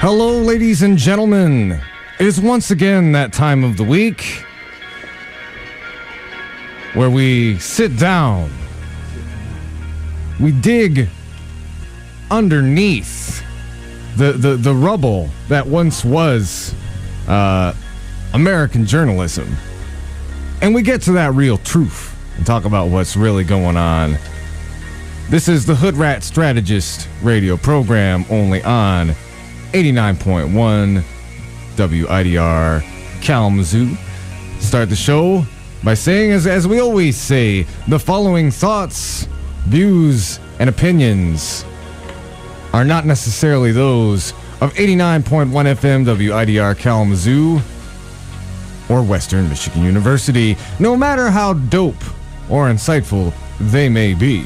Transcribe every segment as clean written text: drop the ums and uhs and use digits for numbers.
Hello, ladies and gentlemen. It is once again that time of the week where we sit down, we dig underneath the rubble that once was American journalism, and we get to that real truth and talk about what's really going on. This is the Hoodrat Strategist radio program, only on 89.1 WIDR Kalamazoo. Start the show by saying, as we always say, the following thoughts, views, and opinions are not necessarily those of 89.1 FM WIDR Kalamazoo or Western Michigan University, no matter how dope or insightful they may be.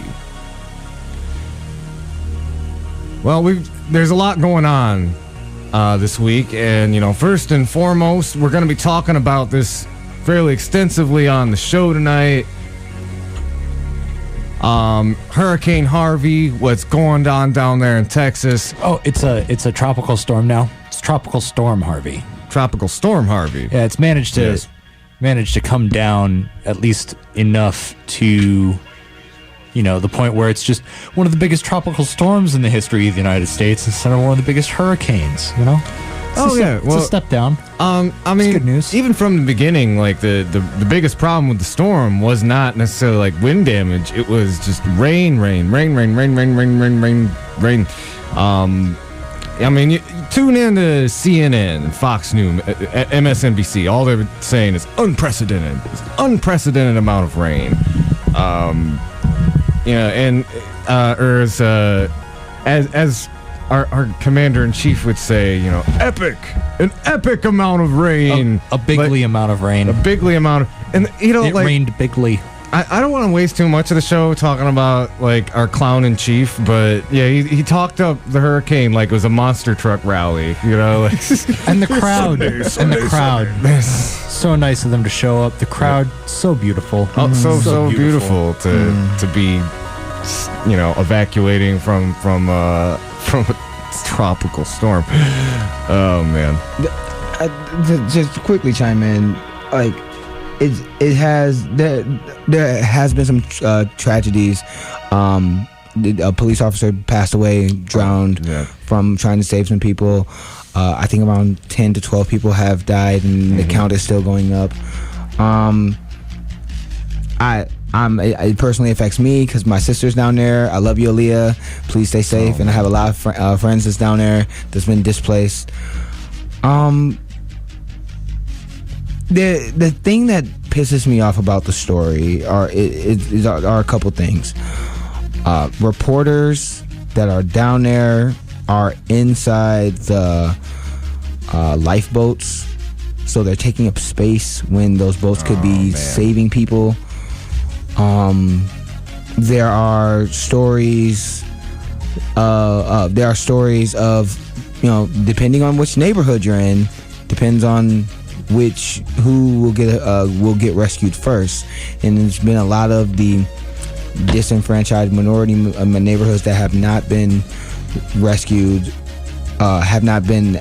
Well, there's a lot going on this week, and first and foremost, we're going to be talking about this fairly extensively on the show tonight. Hurricane Harvey, what's going on down there in Texas? Oh, it's a tropical storm now. It's Tropical Storm Harvey. Tropical Storm Harvey. Yeah, it's managed to come down at least enough to, the point where it's just one of the biggest tropical storms in the history of the United States instead of one of the biggest hurricanes, It's a step down. I mean, it's good news. Even from the beginning, like the biggest problem with the storm was not necessarily like wind damage. It was just rain. I mean, you tune in to CNN, Fox News, MSNBC. All they're saying is unprecedented. It's an unprecedented amount of rain. As our commander-in-chief would say, an epic amount of rain. A bigly amount of rain. A bigly amount. It rained bigly. I don't want to waste too much of the show talking about, our clown-in-chief, but, yeah, he talked up the hurricane like it was a monster truck rally, And the crowd. So nice of them to show up. The crowd, so beautiful. Oh, so beautiful to be, evacuating from a tropical storm. Oh, man. Just to quickly chime in, there has been some tragedies. A police officer passed away, drowned from trying to save some people. I think around 10 to 12 people have died, and the count is still going up. It personally affects me because my sister's down there. I love you, Aaliyah. Please stay safe. And I have a lot of friends that's down there that's been displaced. The thing that pisses me off about the story are a couple things. Reporters that are down there are inside the lifeboats, so they're taking up space when those boats could be saving people. There are stories. There are stories of, depending on which neighborhood you're in, depends on who will get rescued first. And there's been a lot of the disenfranchised minority neighborhoods that have not been rescued, has not been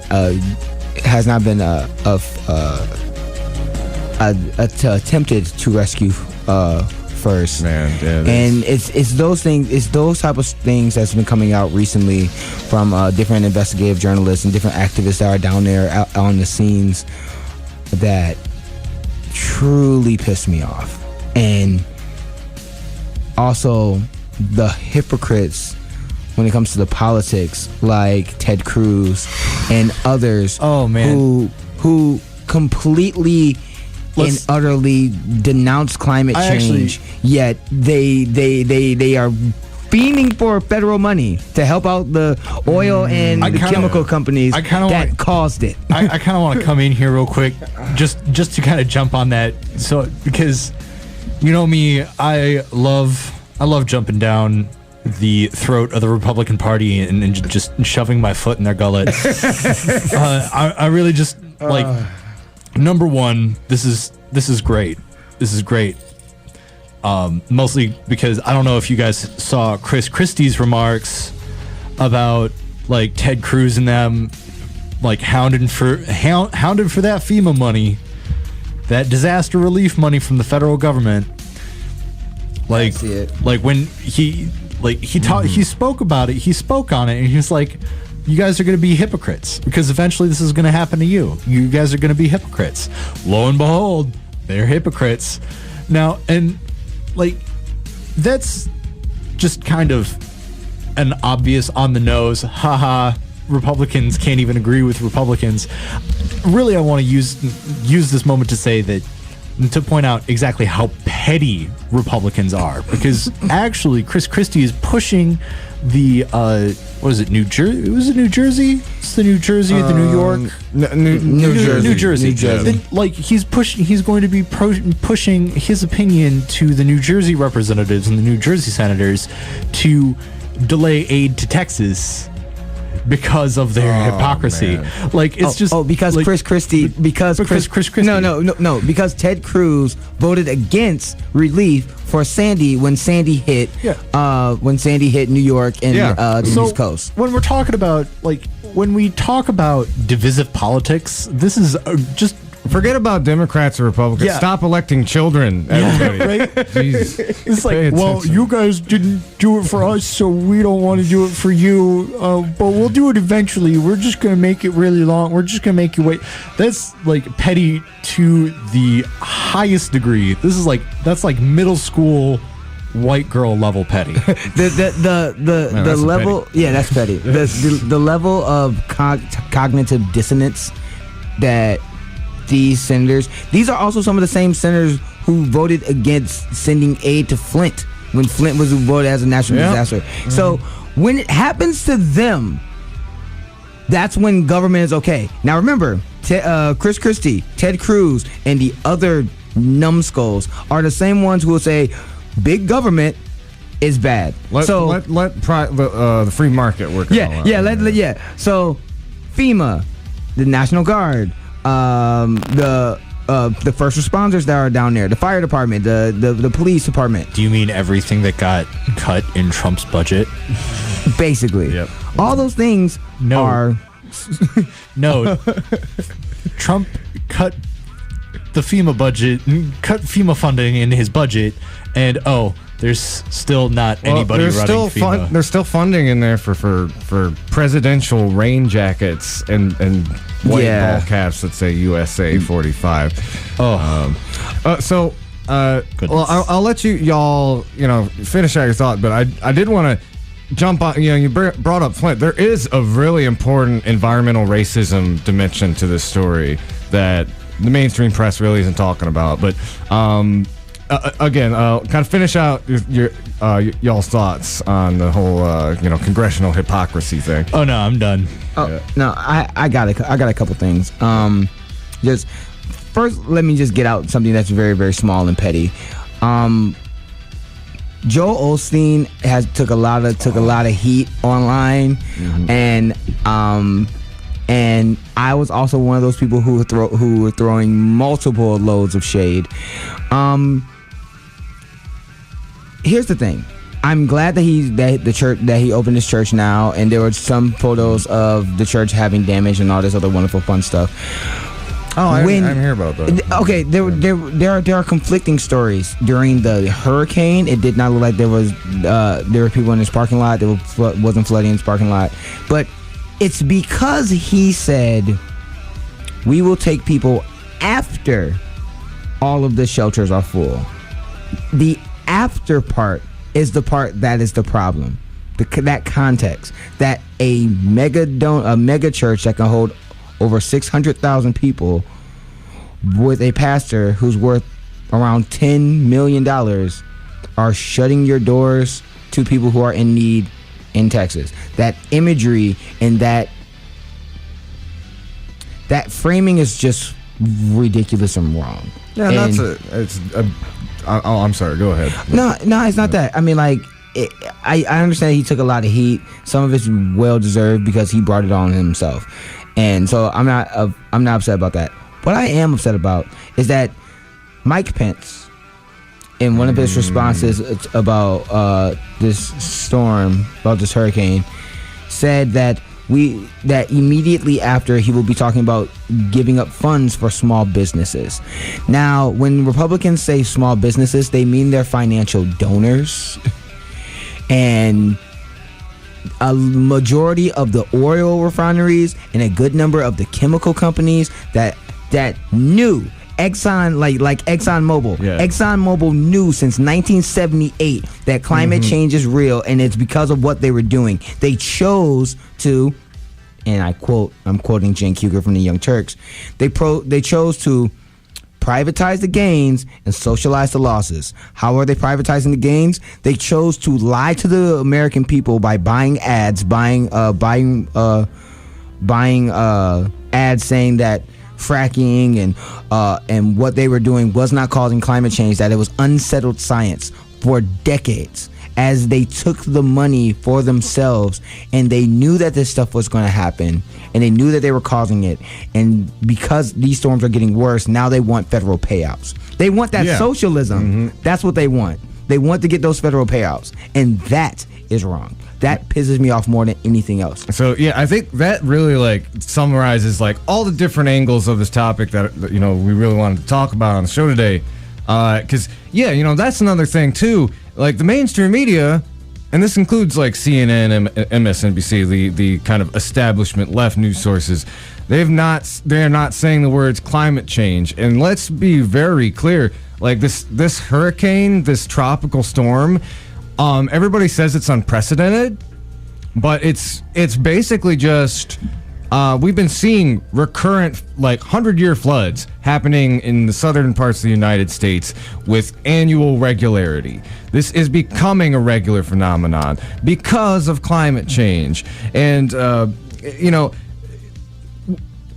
attempted to rescue first. Man, yeah, and it's those things, it's those type of things that's been coming out recently from different investigative journalists and different activists that are down there out on the scenes that truly piss me off. And also the hypocrites when it comes to the politics, like Ted Cruz and others who completely and utterly denounce climate change, yet they are fiending for federal money to help out the oil and the chemical companies that caused it. I kind of want to come in here real quick, just to kind of jump on that. So because you know me, I love jumping down the throat of the Republican Party and just shoving my foot in their gullet. I really just number one, this is great. This is great. Mostly because I don't know if you guys saw Chris Christie's remarks about like Ted Cruz and them like hounded for that FEMA money, that disaster relief money from the federal government. Like when he spoke about it, he spoke on it, and he was like, you guys are going to be hypocrites because eventually this is going to happen to you. You guys are going to be hypocrites. Lo and behold, they're hypocrites. Now, and like, that's just kind of an obvious on the nose, haha, Republicans can't even agree with Republicans. Really, I want to use this moment to say that, to point out exactly how petty Republicans are, because actually Chris Christie is pushing the what is it, New Jersey? Was it New Jersey? It's the New Jersey, the New York, New Jersey. Then, like, he's going to be pushing his opinion to the New Jersey representatives and the New Jersey senators to delay aid to Texas because of their hypocrisy. Man. Like, it's because like, Chris Christie, because Ted Cruz voted against relief for Sandy when Sandy hit New York and the East Coast. When we're talking about, like, when we talk about divisive politics, this is just forget about Democrats or Republicans. Yeah. Stop electing children, everybody. Right? Jeez. It's like, well, you guys didn't do it for us, so we don't want to do it for you, but we'll do it eventually. We're just going to make it really long. We're just going to make you wait. That's like petty to the highest degree. That's like middle school white girl level petty. the level, petty. Yeah, that's petty. The level of cognitive dissonance that these senators, these are also some of the same senators who voted against sending aid to Flint when Flint was voted as a national disaster. Mm-hmm. So when it happens to them, that's when government is okay. Now remember, Chris Christie, Ted Cruz, and the other numbskulls are the same ones who will say big government is bad. Let the free market work. So FEMA, the National Guard, the first responders that are down there, the fire department, the police department. Do you mean everything that got cut in Trump's budget? Basically. Yep. All those things are... No. Trump cut the FEMA budget, cut FEMA funding in his budget, and there's still not anybody running FEMA. There's still funding in there for presidential rain jackets and white ball caps that say USA 45. Well, I'll let y'all finish out your thought, but I did want to jump on. You brought up Flint. There is a really important environmental racism dimension to this story that the mainstream press really isn't talking about. But again, kind of finish out your y'all's thoughts on the whole congressional hypocrisy thing. Oh no, I'm done. No, I got a couple things. Just first, let me just get out something that's very, very small and petty. Joel Osteen took a lot of heat online, mm-hmm. and I was also one of those people who were throwing multiple loads of shade. Here's the thing. I'm glad that he opened his church now, and there were some photos of the church having damage and all this other wonderful fun stuff. Oh, I didn't hear about that. Okay, there are conflicting stories. During the hurricane, it did not look like there were people in his parking lot. There wasn't flooding in his parking lot, but it's because he said we will take people after all of the shelters are full. The after part is the part that is the problem. That context, that a mega church that can hold over 600,000 people with a pastor who's worth around $10 million are shutting your doors to people who are in need in Texas. That imagery and that framing is just ridiculous and wrong. Yeah, I'm sorry. Go ahead. No, it's not that. I mean, like, I understand he took a lot of heat. Some of it's well deserved because he brought it on himself, and so I'm not upset about that. What I am upset about is that Mike Pence, in one of his responses about this storm, about this hurricane, said that that immediately after he will be talking about giving up funds for small businesses. Now, when Republicans say small businesses, they mean their financial donors. And a majority of the oil refineries and a good number of the chemical companies that knew Exxon, like ExxonMobil. Yeah. ExxonMobil knew since 1978 that climate change is real, and it's because of what they were doing. They chose to, and I'm quoting Cenk Uygur from the Young Turks, they chose to privatize the gains and socialize the losses. How are they privatizing the gains? They chose to lie to the American people by buying ads, buying ads saying that fracking and what they were doing was not causing climate change, that it was unsettled science for decades, as they took the money for themselves, and they knew that this stuff was going to happen, and they knew that they were causing it. And because these storms are getting worse, now they want federal payouts. They want that socialism. That's what they want. They want to get those federal payouts, and that is wrong. That pisses me off more than anything else. So yeah, I think that really summarizes all the different angles of this topic that we really wanted to talk about on the show today. Because that's another thing too. Like the mainstream media, and this includes CNN and MSNBC, the kind of establishment left news sources. They're not saying the words climate change. And let's be very clear. Like this hurricane, this tropical storm. Everybody says it's unprecedented, but it's basically just we've been seeing recurrent 100-year floods happening in the southern parts of the United States with annual regularity. This is becoming a regular phenomenon because of climate change. And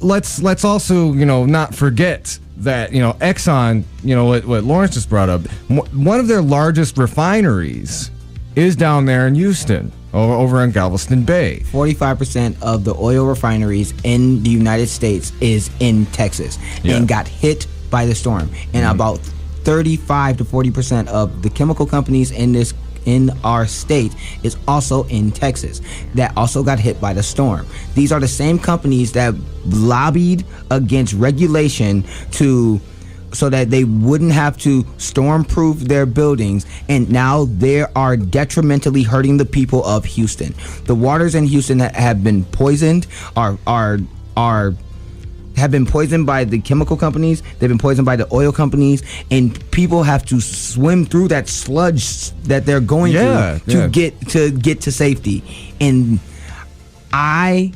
let's also not forget that Exxon, what Lawrence just brought up, one of their largest refineries is down there in Houston, over in Galveston Bay. 45% of the oil refineries in the United States is in Texas and got hit by the storm. And about 35 to 40% of the chemical companies in our state is also in Texas that also got hit by the storm. These are the same companies that lobbied against regulation so that they wouldn't have to storm-proof their buildings, and now they are detrimentally hurting the people of Houston. The waters in Houston that have been poisoned have been poisoned by the chemical companies. They've been poisoned by the oil companies, and people have to swim through that sludge that they're going through to get to safety. And I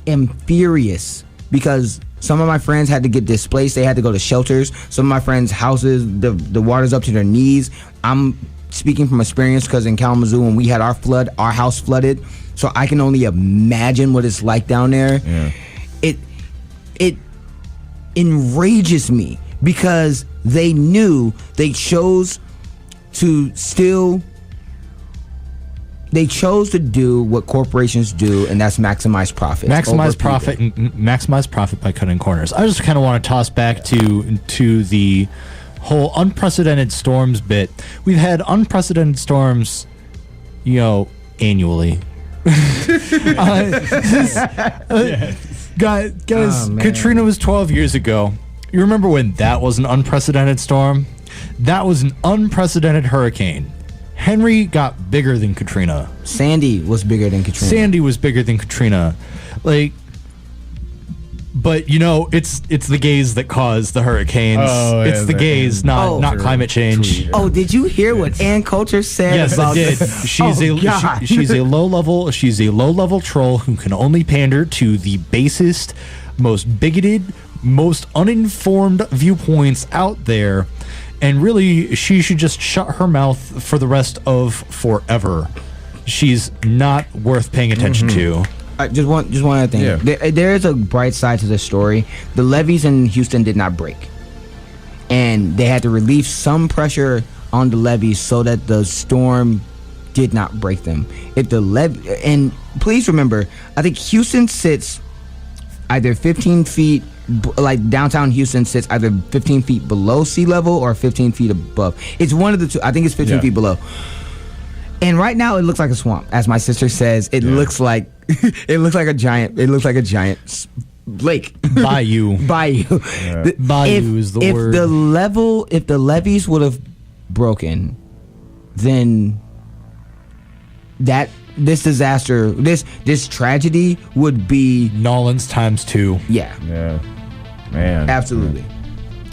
am furious because some of my friends had to get displaced. They had to go to shelters. Some of my friends' houses, the water's up to their knees. I'm speaking from experience because in Kalamazoo, when we had our house flooded. So I can only imagine what it's like down there. Yeah. It enrages me because they chose to do what corporations do, and that's maximize profit. Maximize profit by cutting corners. I just kind of want to toss back to the whole unprecedented storms bit. We've had unprecedented storms, annually. Guys, Katrina was 12 years ago. You remember when that was an unprecedented storm? That was an unprecedented hurricane. Henry got bigger than Katrina. Sandy was bigger than Katrina. But it's the gays that cause the hurricanes. Oh, yeah, it's the gays, not climate change. Oh, did you hear what Ann Coulter said? Yes, I did. She's a low level troll who can only pander to the basest, most bigoted, most uninformed viewpoints out there. And really, she should just shut her mouth for the rest of forever. She's not worth paying attention to. Just one other thing. Yeah. There is a bright side to the story. The levees in Houston did not break, and they had to relieve some pressure on the levees so that the storm did not break them. And please remember, I think Houston sits either 15 feet. Like downtown Houston sits either 15 feet below sea level or 15 feet above. It's one of the two. I think it's 15 feet below. And right now it looks like a swamp. As my sister says, it looks like a giant lake. Bayou. Yeah. Bayou is the word. If the levees would have broken, then this disaster, this tragedy would be Nolans times 2. Yeah. Yeah. Man. Absolutely.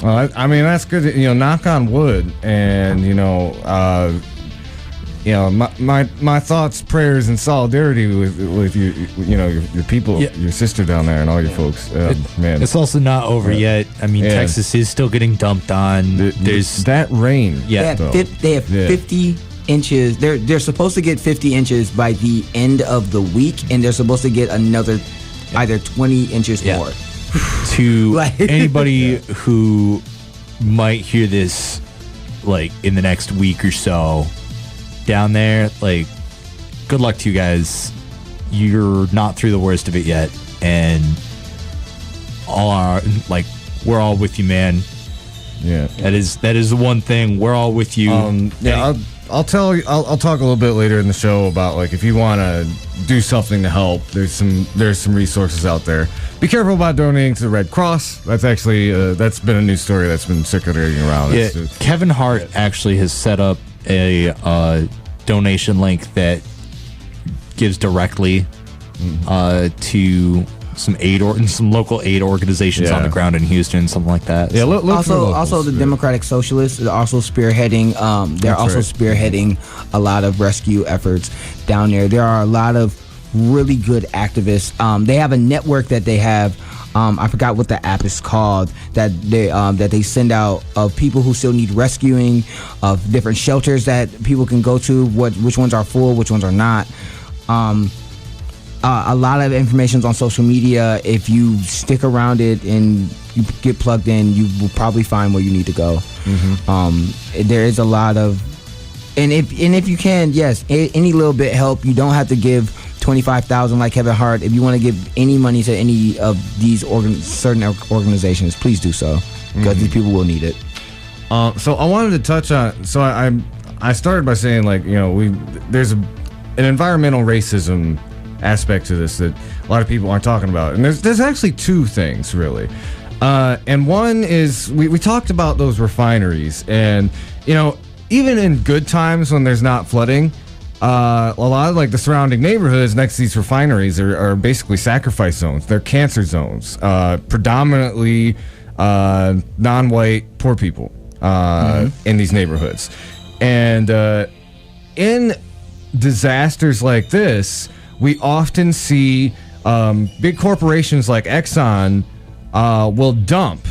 Well, I mean, that's good. Knock on wood, and my thoughts, prayers, and solidarity with you. Your people, your sister down there, and all your folks. Man, it's also not over yet. I mean, Texas is still getting dumped on. There's that rain. Yeah, they have 50 inches. They're supposed to get 50 inches by the end of the week, and they're supposed to get another either 20 inches more. To anybody who might hear this in the next week or so down there, good luck to you guys. You're not through the worst of it yet, and we're all with you, man. Yeah, that is the one thing. We're all with you. I'll talk a little bit later in the show about if you want to do something to help. There's some resources out there. Be careful about donating to the Red Cross. That's actually that's been a news story that's been circulating around. Yeah, Kevin Hart actually has set up a donation link that gives directly to some local aid organizations on the ground in Houston, something like that. Yeah, also the Democratic Socialists are also spearheading. They're also spearheading a lot of rescue efforts down there. There are a lot of really good activists. They have a network that they have. I forgot what the app is called that they send out of people who still need rescuing, of different shelters that people can go to. Which ones are full, which ones are not. A lot of information's on social media. If you stick around it and you get plugged in, you will probably find where you need to go. Mm-hmm. There is a lot of, and if you can, yes, any little bit help. You don't have to give $25,000 like Kevin Hart. If you want to give any money to any of these certain organizations, please do so, because these people will need it. So I wanted to touch on. So I started by saying there's an environmental racism aspect to this that a lot of people aren't talking about, and there's actually two things really, and one is we talked about those refineries, and even in good times when there's not flooding, a lot of the surrounding neighborhoods next to these refineries are basically sacrifice zones. They're cancer zones, predominantly non-white poor people in these neighborhoods, and in disasters like this, we often see big corporations like Exxon will dump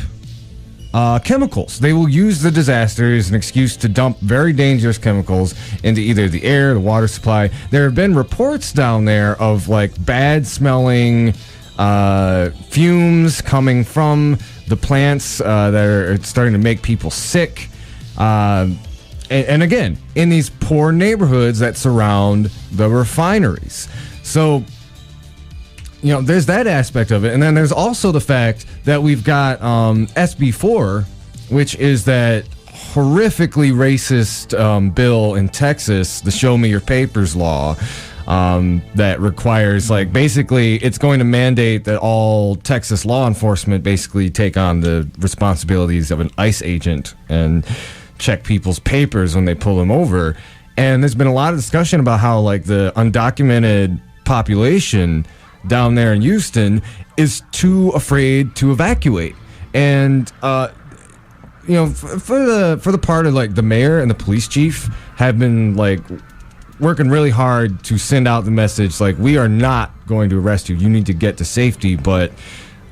chemicals. They will use the disaster as an excuse to dump very dangerous chemicals into either the air, the water supply. There have been reports down there of bad smelling fumes coming from the plants that are starting to make people sick. And again, in these poor neighborhoods that surround the refineries. So, there's that aspect of it. And then there's also the fact that we've got SB4, which is that horrifically racist bill in Texas, the Show Me Your Papers law, that requires, basically, it's going to mandate that all Texas law enforcement basically take on the responsibilities of an ICE agent and check people's papers when they pull them over. And there's been a lot of discussion about how the undocumented population down there in Houston is too afraid to evacuate. And for the part of the mayor and the police chief have been working really hard to send out the message we are not going to arrest you. You need to get to safety. But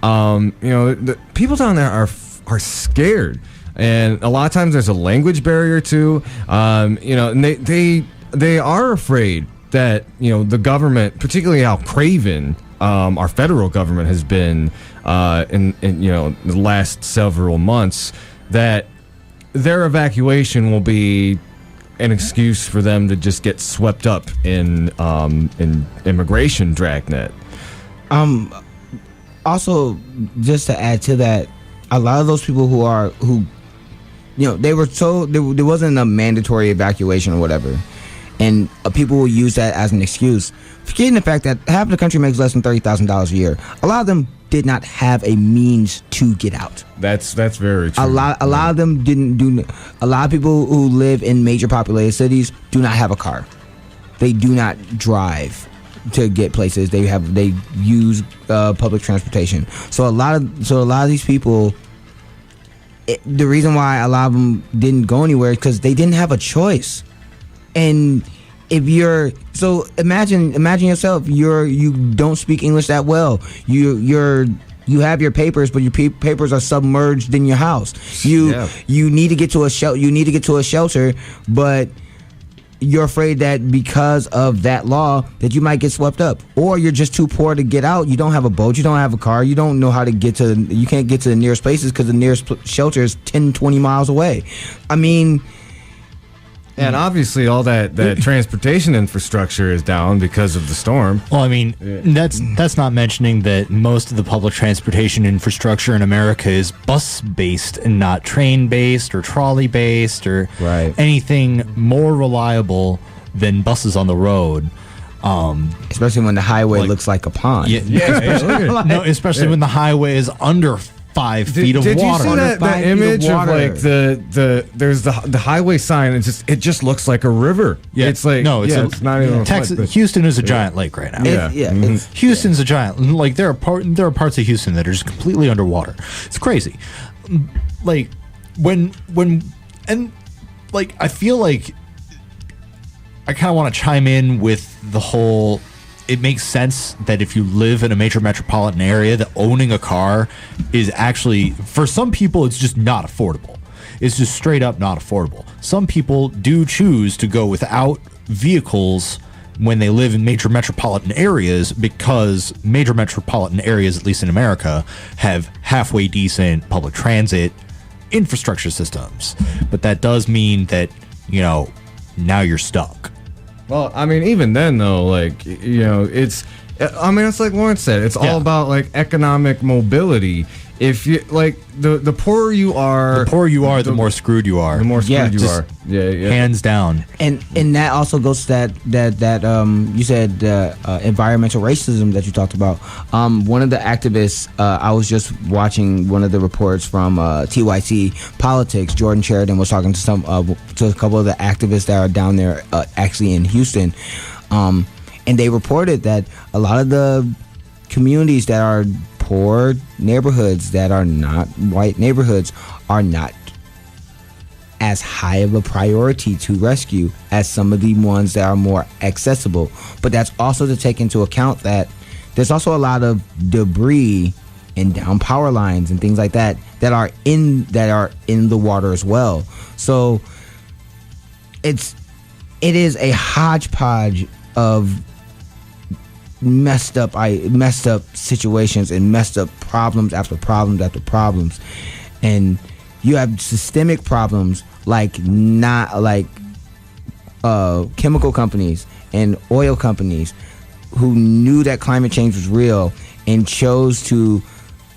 the people down there are scared. And a lot of times there's a language barrier too. And they are afraid that the government, particularly how craven our federal government has been in the last several months, that their evacuation will be an excuse for them to just get swept up in immigration dragnet. Also, just to add to that, a lot of those people who they were told there wasn't a mandatory evacuation or whatever. And people will use that as an excuse, forgetting the fact that half of the country makes less than $30,000 a year. A lot of them did not have a means to get out. That's very true. A lot of them didn't do. A lot of people who live in major populated cities do not have a car. They do not drive to get places. They use public transportation. So a lot of these people. The reason why a lot of them didn't go anywhere is because they didn't have a choice. And if you're imagine yourself, you don't speak English that well. You have your papers, but your papers are submerged in your house. You need to get to a shelter, but you're afraid that because of that law that you might get swept up, or you're just too poor to get out. You don't have a boat, you don't have a car, you don't know how to get to. You can't get to the nearest places because the nearest shelter is 10, 20 miles away. I mean. And obviously, all that transportation infrastructure is down because of the storm. Well, I mean, that's not mentioning that most of the public transportation infrastructure in America is bus-based and not train-based or trolley-based or anything more reliable than buses on the road. Especially when the highway looks like a pond. Especially when the highway is under 5 feet of water. Did you see that image of like there's the highway sign and it just looks like a river? Yeah. It's like it's not even Texas. Houston is a giant lake right now. Houston's a giant. Like there are parts of Houston that are just completely underwater. It's crazy. Like when I feel like I kind of want to chime in with the whole. It makes sense that if you live in a major metropolitan area, that owning a car is actually, for some people, it's just not affordable. It's just straight up not affordable. Some people do choose to go without vehicles when they live in major metropolitan areas because major metropolitan areas, at least in America, have halfway decent public transit infrastructure systems. But that does mean that, now you're stuck. Well, I mean, even then, though, like, it's like Lawrence said, it's all about, like, economic mobility. If you, like, the poorer you are... the more screwed you are. The more screwed you are. Yeah. Hands down. And that also goes to that you said environmental racism that you talked about. One of the activists, I was just watching one of the reports from TYT Politics. Jordan Sheridan was talking to a couple of the activists that are down there actually in Houston. And they reported that a lot of the communities that are poor neighborhoods that are not white neighborhoods are not as high of a priority to rescue as some of the ones that are more accessible. But that's also to take into account that there's also a lot of debris and down power lines and things like that are in the water as well. So it is a hodgepodge of messed up situations and messed up problems after problems after problems. And you have systemic problems like chemical companies and oil companies who knew that climate change was real and chose to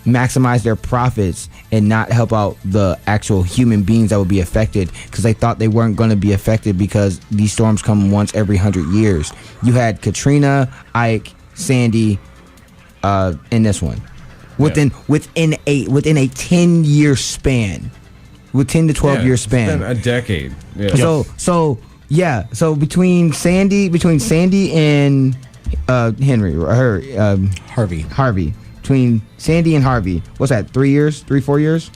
maximize their profits and not help out the actual human beings that would be affected because they thought they weren't going to be affected because these storms come once every 100 years. You had Katrina, Ike, Sandy, in this one within a 10-year span, with 10 to 12 year span, it's been a decade. So between Sandy and Harvey. Between Sandy and Harvey, what's that? 4 years?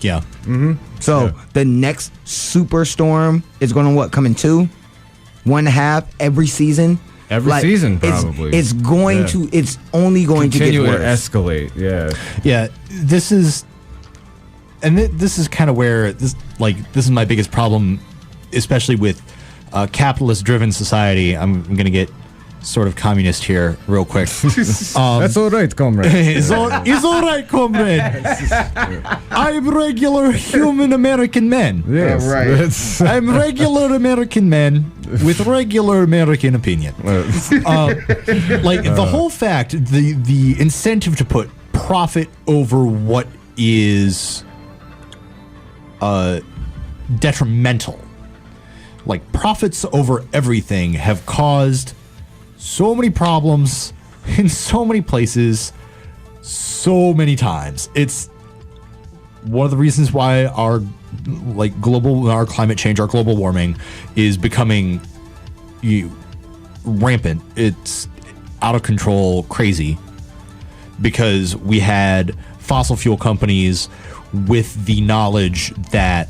Yeah. Mm-hmm. So the next superstorm is going to come in 2, 1.5 every season. Every season, probably. It's going to. It's only going continue to get worse. Escalate. Yeah. This is kind of where this is my biggest problem, especially with capitalist-driven society. I'm going to get sort of communist here real quick. That's all right, comrade. It's all right, comrade. I'm regular human American man. Yes, right. I'm regular American man with regular American opinion. The whole fact, the incentive to put profit over what is detrimental like profits over everything have caused so many problems in so many places, so many times. It's one of the reasons why our climate change, our global warming is becoming rampant. It's out of control, crazy, because we had fossil fuel companies with the knowledge that,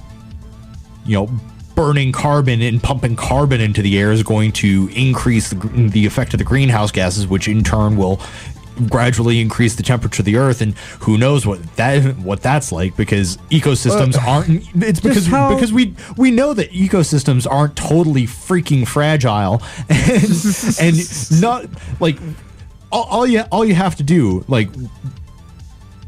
burning carbon and pumping carbon into the air is going to increase the effect of the greenhouse gases, which in turn will gradually increase the temperature of the earth, and who knows what that's like, because ecosystems aren't. It's because we know that ecosystems aren't totally freaking fragile, and not like all you have to do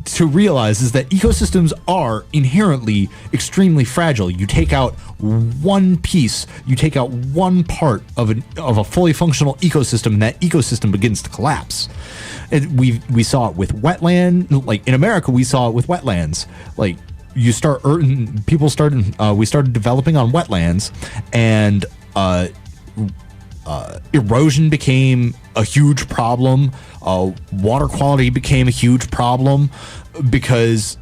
to realize is that ecosystems are inherently extremely fragile. You take out one piece, you take out one part of a fully functional ecosystem, and that ecosystem begins to collapse. And we saw it with wetland, like in America, we saw it with wetlands. Like we started developing on wetlands, and erosion became a huge problem. Water quality became a huge problem because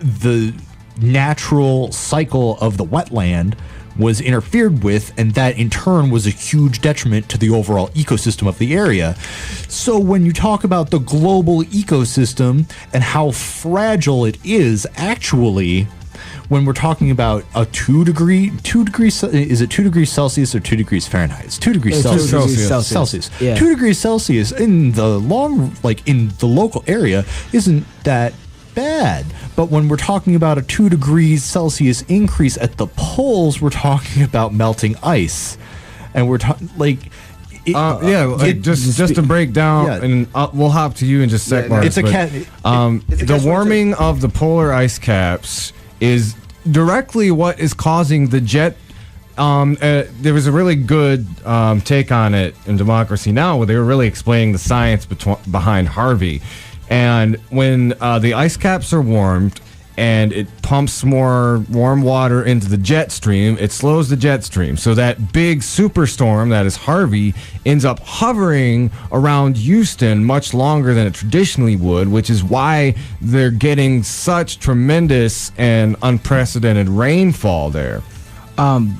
the natural cycle of the wetland was interfered with, and that in turn was a huge detriment to the overall ecosystem of the area. So when you talk about the global ecosystem and how fragile it is, actually, when we're talking about a 2 degrees, is it 2 degrees Celsius or 2 degrees Fahrenheit? It's 2 degrees Celsius. Yeah. 2 degrees Celsius in the in the local area isn't that bad. But when we're talking about a 2 degrees Celsius increase at the poles, we're talking about melting ice. And we're talking just to break down, and we'll hop to you in just a sec, Mark. The warming of the polar ice caps is directly what is causing the jet. There was a really good take on it in Democracy Now! Where they were really explaining the science behind Harvey. And when the ice caps are warmed and it pumps more warm water into the jet stream, it slows the jet stream. So that big superstorm that is Harvey ends up hovering around Houston much longer than it traditionally would, which is why they're getting such tremendous and unprecedented rainfall there. 10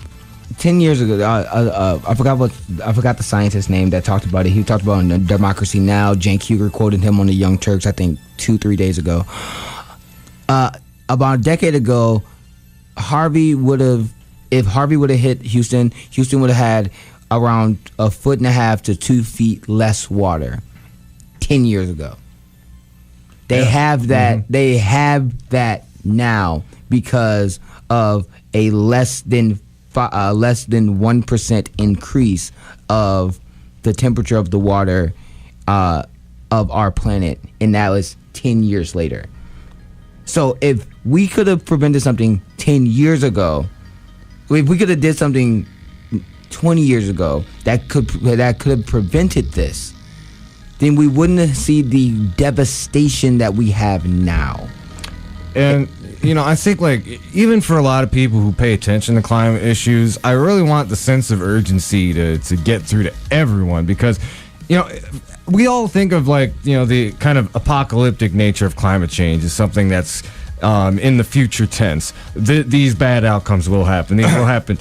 years ago, I forgot the scientist's name that talked about it. He talked about it in Democracy Now! Cenk Uygur quoted him on the Young Turks, I think 2-3 days ago. About a decade ago, if Harvey would have hit Houston, Houston would have had around 1.5 to 2 feet less water. 10 years ago, they have that. Mm-hmm. They have that now because of a less than 1% increase of the temperature of the water of our planet, and that was 10 years later. So if we could have prevented something 10 years ago, if we could have did something 20 years ago that could have prevented this, then we wouldn't have seen the devastation that we have now. And I think even for a lot of people who pay attention to climate issues, I really want the sense of urgency to get through to everyone, because we all think of the kind of apocalyptic nature of climate change as something that's in the future tense. These bad outcomes will happen. These will happen.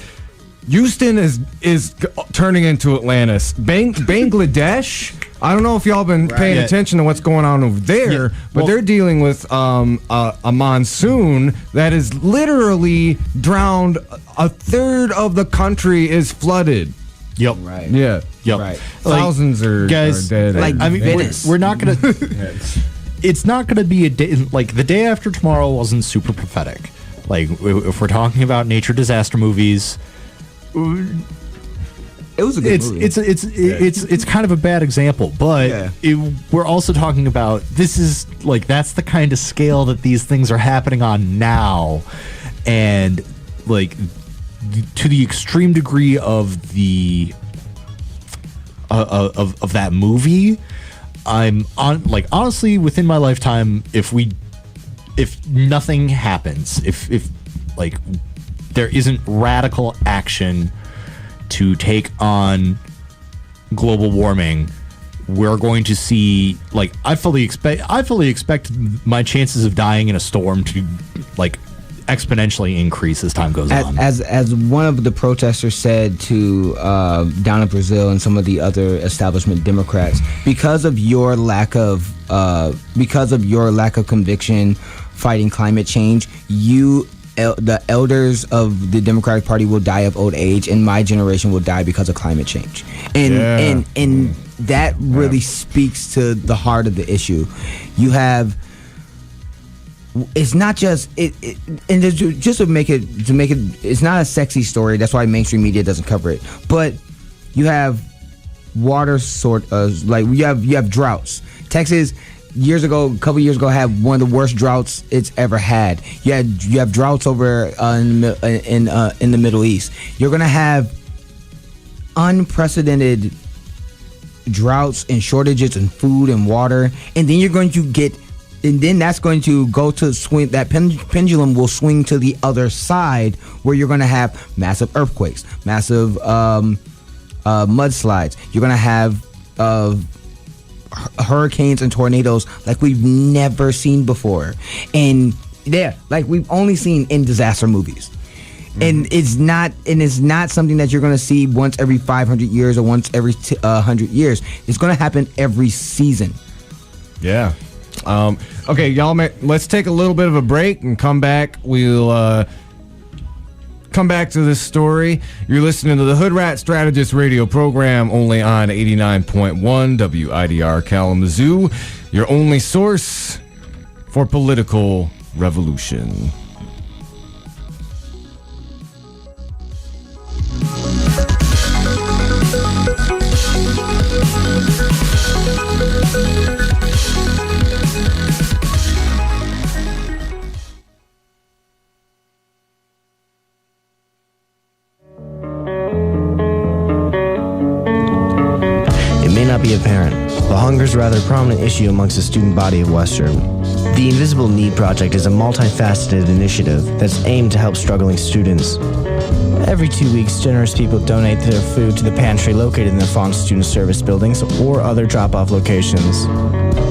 Houston is turning into Atlantis. Bangladesh, I don't know if y'all been paying attention to what's going on over there, but they're dealing with a monsoon that is literally drowned. A third of the country is flooded. Yep. Right. Yeah. Yep. Right. Thousands are dead. We're not gonna. It's not gonna be a day the day after tomorrow wasn't super prophetic. If we're talking about nature disaster movies, it was a good movie. It's kind of a bad example, but we're also talking about this is that's the kind of scale that these things are happening on now, and to the extreme degree of the of that movie. I'm on honestly within my lifetime, if nothing happens, if there isn't radical action to take on global warming, we're going to see, like, I fully expect my chances of dying in a storm to, like, exponentially increase as time goes on. As one of the protesters said to down in Brazil and some of the other establishment Democrats, because of your lack of conviction fighting climate change, the elders of the Democratic Party will die of old age, and my generation will die because of climate change. And that really speaks to the heart of the issue. You have. It's not just and just to make it. It's not a sexy story. That's why mainstream media doesn't cover it. But you have water you have droughts. Texas, a couple years ago, had one of the worst droughts it's ever had. You have droughts over in the Middle East. You're gonna have unprecedented droughts and shortages in food and water, and then you're going to get. And then that's going to go to swing. That pendulum will swing to the other side, where you're going to have massive earthquakes, massive mudslides. You're going to have hurricanes and tornadoes like we've never seen before, and like we've only seen in disaster movies. And it's not something that you're going to see once every 500 years or once every 100 years. It's going to happen every season. Yeah. Okay, y'all, let's take a little bit of a break and come back. We'll come back to this story. You're listening to the Hoodrat Strategist radio program, only on 89.1 WIDR Kalamazoo, your only source for political revolution. Be apparent, but hunger is a rather prominent issue amongst the student body of Western. The Invisible Need Project is a multifaceted initiative that's aimed to help struggling students. Every 2 weeks, generous people donate their food to the pantry located in the Fawn Student Service buildings or other drop-off locations.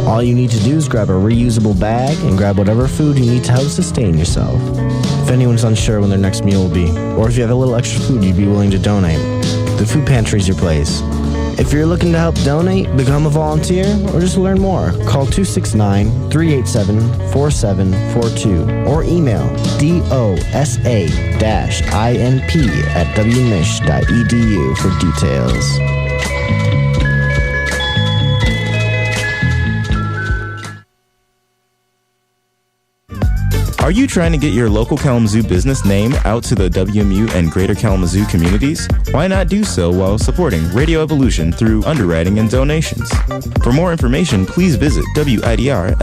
All you need to do is grab a reusable bag and grab whatever food you need to help sustain yourself. If anyone's unsure when their next meal will be, or if you have a little extra food you'd be willing to donate, the food pantry is your place. If you're looking to help donate, become a volunteer, or just learn more, call 269-387-4742 or email dosa-inp@wmich.edu for details. Are you trying to get your local Kalamazoo business name out to the WMU and Greater Kalamazoo communities? Why not do so while supporting Radio Evolution through underwriting and donations? For more information, please visit widrfm.org.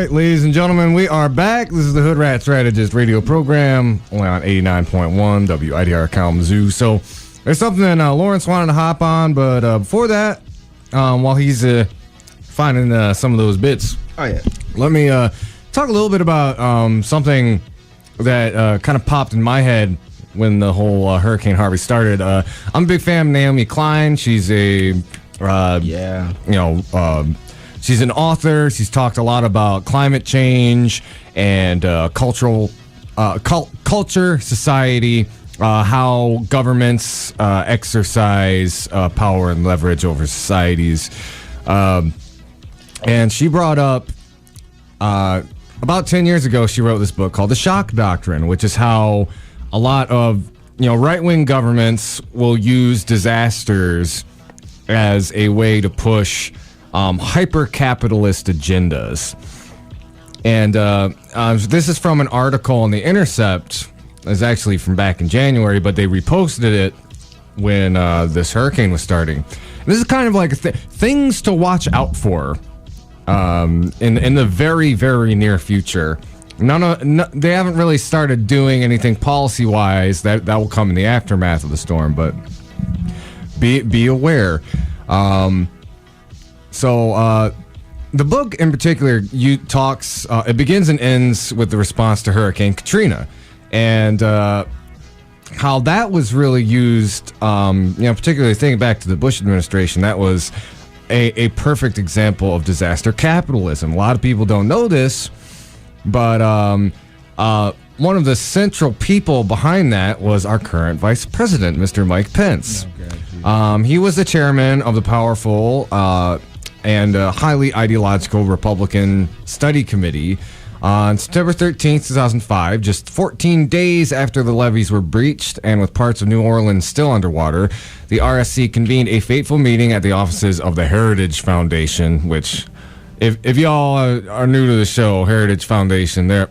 right, ladies and gentlemen, we are back. This is the Hoodrat Strategist radio program, only on 89.1 WIDR Kalamazoo. So there's something that Lawrence wanted to hop on, but before that, while he's finding some of those bits, let me talk a little bit about something that kind of popped in my head when the whole Hurricane Harvey started. I'm a big fan of Naomi Klein. She's she's an author. She's talked a lot about climate change and culture, society, how governments exercise power and leverage over societies. And she brought up, about 10 years ago, she wrote this book called The Shock Doctrine, which is how a lot of right-wing governments will use disasters as a way to push hyper-capitalist agendas. And this is from an article in The Intercept. It's actually from back in January, but they reposted it when this hurricane was starting. And this is kind of like things to watch out for in the very, very near future. They haven't really started doing anything policy-wise. That will come in the aftermath of the storm, but be aware. So the book in particular talks. It begins and ends with the response to Hurricane Katrina, and how that was really used. Particularly thinking back to the Bush administration, that was a perfect example of disaster capitalism. A lot of people don't know this, but one of the central people behind that was our current vice president, Mr. Mike Pence. He was the chairman of the powerful and highly ideological Republican Study Committee. On September 13th, 2005, just 14 days after the levees were breached and with parts of New Orleans still underwater, the RSC convened a fateful meeting at the offices of the Heritage Foundation, which, if y'all are new to the show, Heritage Foundation, they're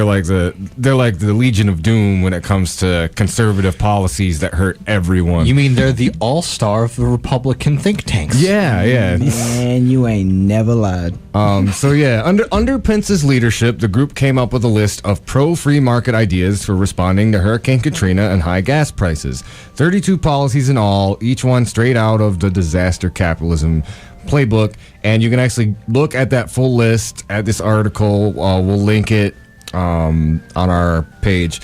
like the Legion of Doom when it comes to conservative policies that hurt everyone. You mean they're the all-star of the Republican think tanks? Yeah. Man, you ain't never lied. Under Pence's leadership, the group came up with a list of pro-free market ideas for responding to Hurricane Katrina and high gas prices. 32 policies in all, each one straight out of the disaster capitalism playbook, and you can actually look at that full list at this article. We'll link it on our page.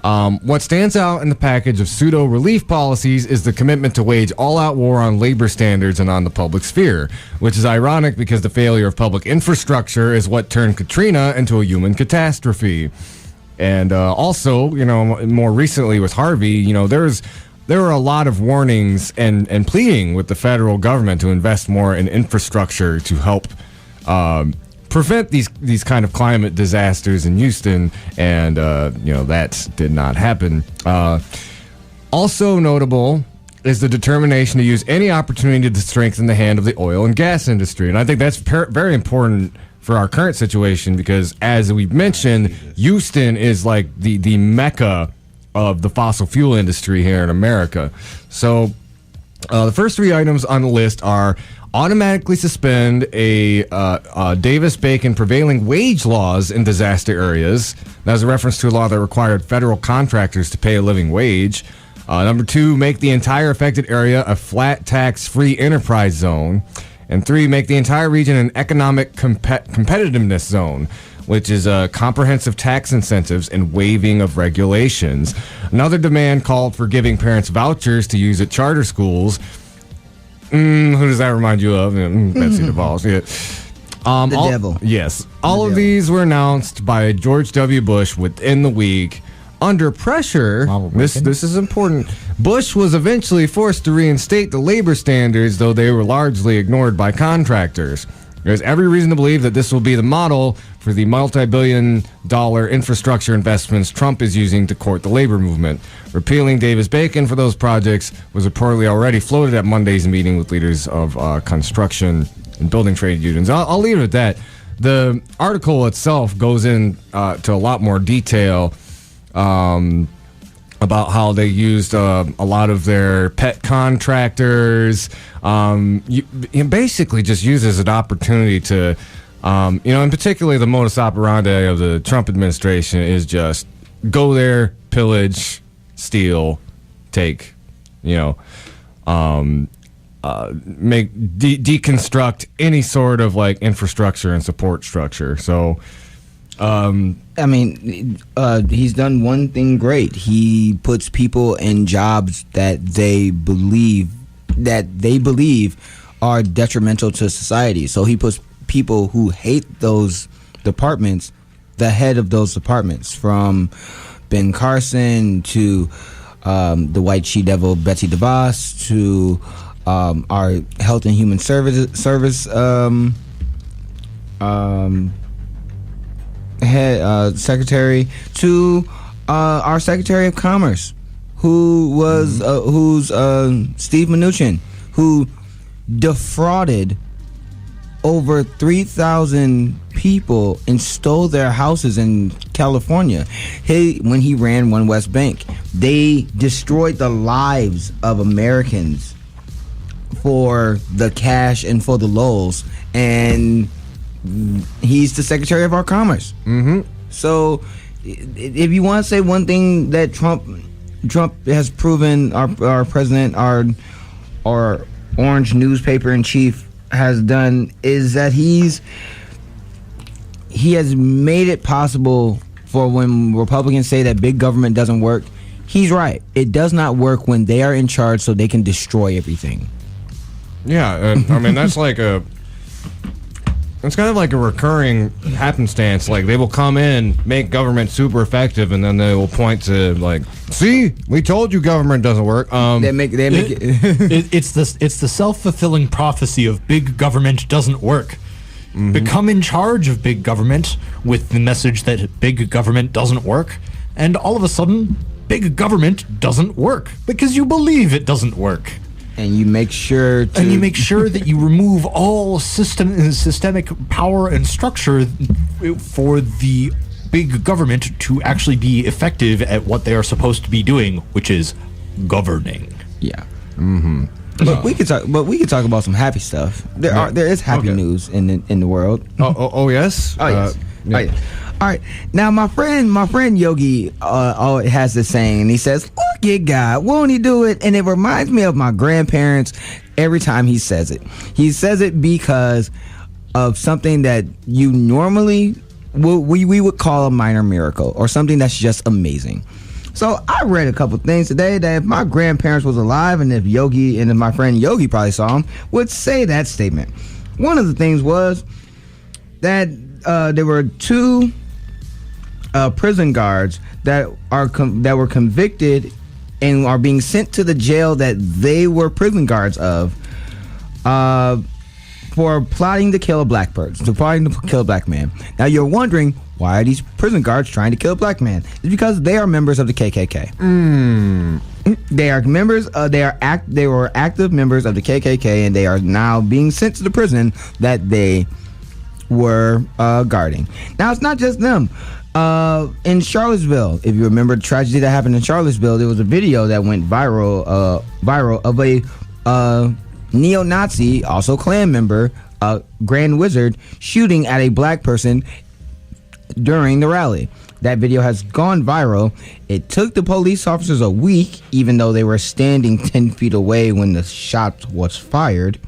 What stands out in the package of pseudo-relief policies is the commitment to wage all-out war on labor standards and on the public sphere, which is ironic because the failure of public infrastructure is what turned Katrina into a human catastrophe. And also, more recently with Harvey, there were a lot of warnings and pleading with the federal government to invest more in infrastructure to help prevent these kind of climate disasters in Houston, and that did not happen. Also notable is the determination to use any opportunity to strengthen the hand of the oil and gas industry, and I think that's very important for our current situation because, as we've mentioned, Houston is like the mecca of the fossil fuel industry here in America. So the first three items on the list are automatically suspend a Davis-Bacon prevailing wage laws in disaster areas. That was a reference to a law that required federal contractors to pay a living wage. Number two, make the entire affected area a flat tax-free enterprise zone. And three, make the entire region an economic competitiveness zone, which is comprehensive tax incentives and waiving of regulations. Another demand called for giving parents vouchers to use at charter schools. Who does that remind you of? Betsy DeVos. Yeah. The devil. Yes. All of these were announced by George W. Bush within the week. Under pressure, this is important, Bush was eventually forced to reinstate the labor standards, though they were largely ignored by contractors. There's every reason to believe that this will be the model for the multi-billion-dollar infrastructure investments Trump is using to court the labor movement. Repealing Davis-Bacon for those projects was reportedly already floated at Monday's meeting with leaders of construction and building trade unions. I'll leave it at that. The article itself goes in to a lot more detail about how they used a lot of their pet contractors. Basically just uses an opportunity to And particularly the modus operandi of the Trump administration is just go there, pillage, steal, take, deconstruct any sort of like infrastructure and support structure. So, he's done one thing great. He puts people in jobs that they believe are detrimental to society. So he puts people who hate those departments the head of those departments, from Ben Carson to the white she-devil Betsy DeVos to our Health and Human Service head secretary, to our Secretary of Commerce, who's Steve Mnuchin, who defrauded over 3,000 people and stole their houses in California. When he ran One West Bank, they destroyed the lives of Americans for the cash and for the lols, and he's the Secretary of our Commerce. Mm-hmm. So if you want to say one thing that Trump has proven, our president, our orange newspaper in chief has done, is that he has made it possible for when Republicans say that big government doesn't work, he's right. It does not work when they are in charge so they can destroy everything. Yeah, that's it's kind of like a recurring happenstance. Like, they will come in, make government super effective, and then they will point to, like, see, we told you government doesn't work. It's the self-fulfilling prophecy of big government doesn't work. Mm-hmm. Become in charge of big government with the message that big government doesn't work, and all of a sudden, big government doesn't work because you believe it doesn't work. And you make sure that you remove all systemic power and structure for the big government to actually be effective at what they are supposed to be doing, which is governing. Yeah. Mm-hmm. But we could talk about some happy stuff. There is happy news in the world. Oh yes. Oh yes. Yeah. All right. Now, my friend Yogi has this saying, and he says, "Look at God, won't he do it?" And it reminds me of my grandparents every time he says it. He says it because of something that you normally we would call a minor miracle, or something that's just amazing. So I read a couple things today that if my grandparents was alive, and if my friend Yogi probably saw him, would say that statement. One of the things was that there were two prison guards that were convicted and are being sent to the jail that they were prison guards of for plotting to kill a black man. Now you're wondering, why are these prison guards trying to kill a black man? It's because they are members of the KKK. They are members. They were active members of the KKK, and they are now being sent to the prison that they were guarding. Now it's not just them. In Charlottesville, if you remember the tragedy that happened in Charlottesville, there was a video that went viral of a neo-Nazi, also Klan member, Grand Wizard, shooting at a black person during the rally. That video has gone viral. It took the police officers a week, even though they were standing 10 feet away when the shot was fired.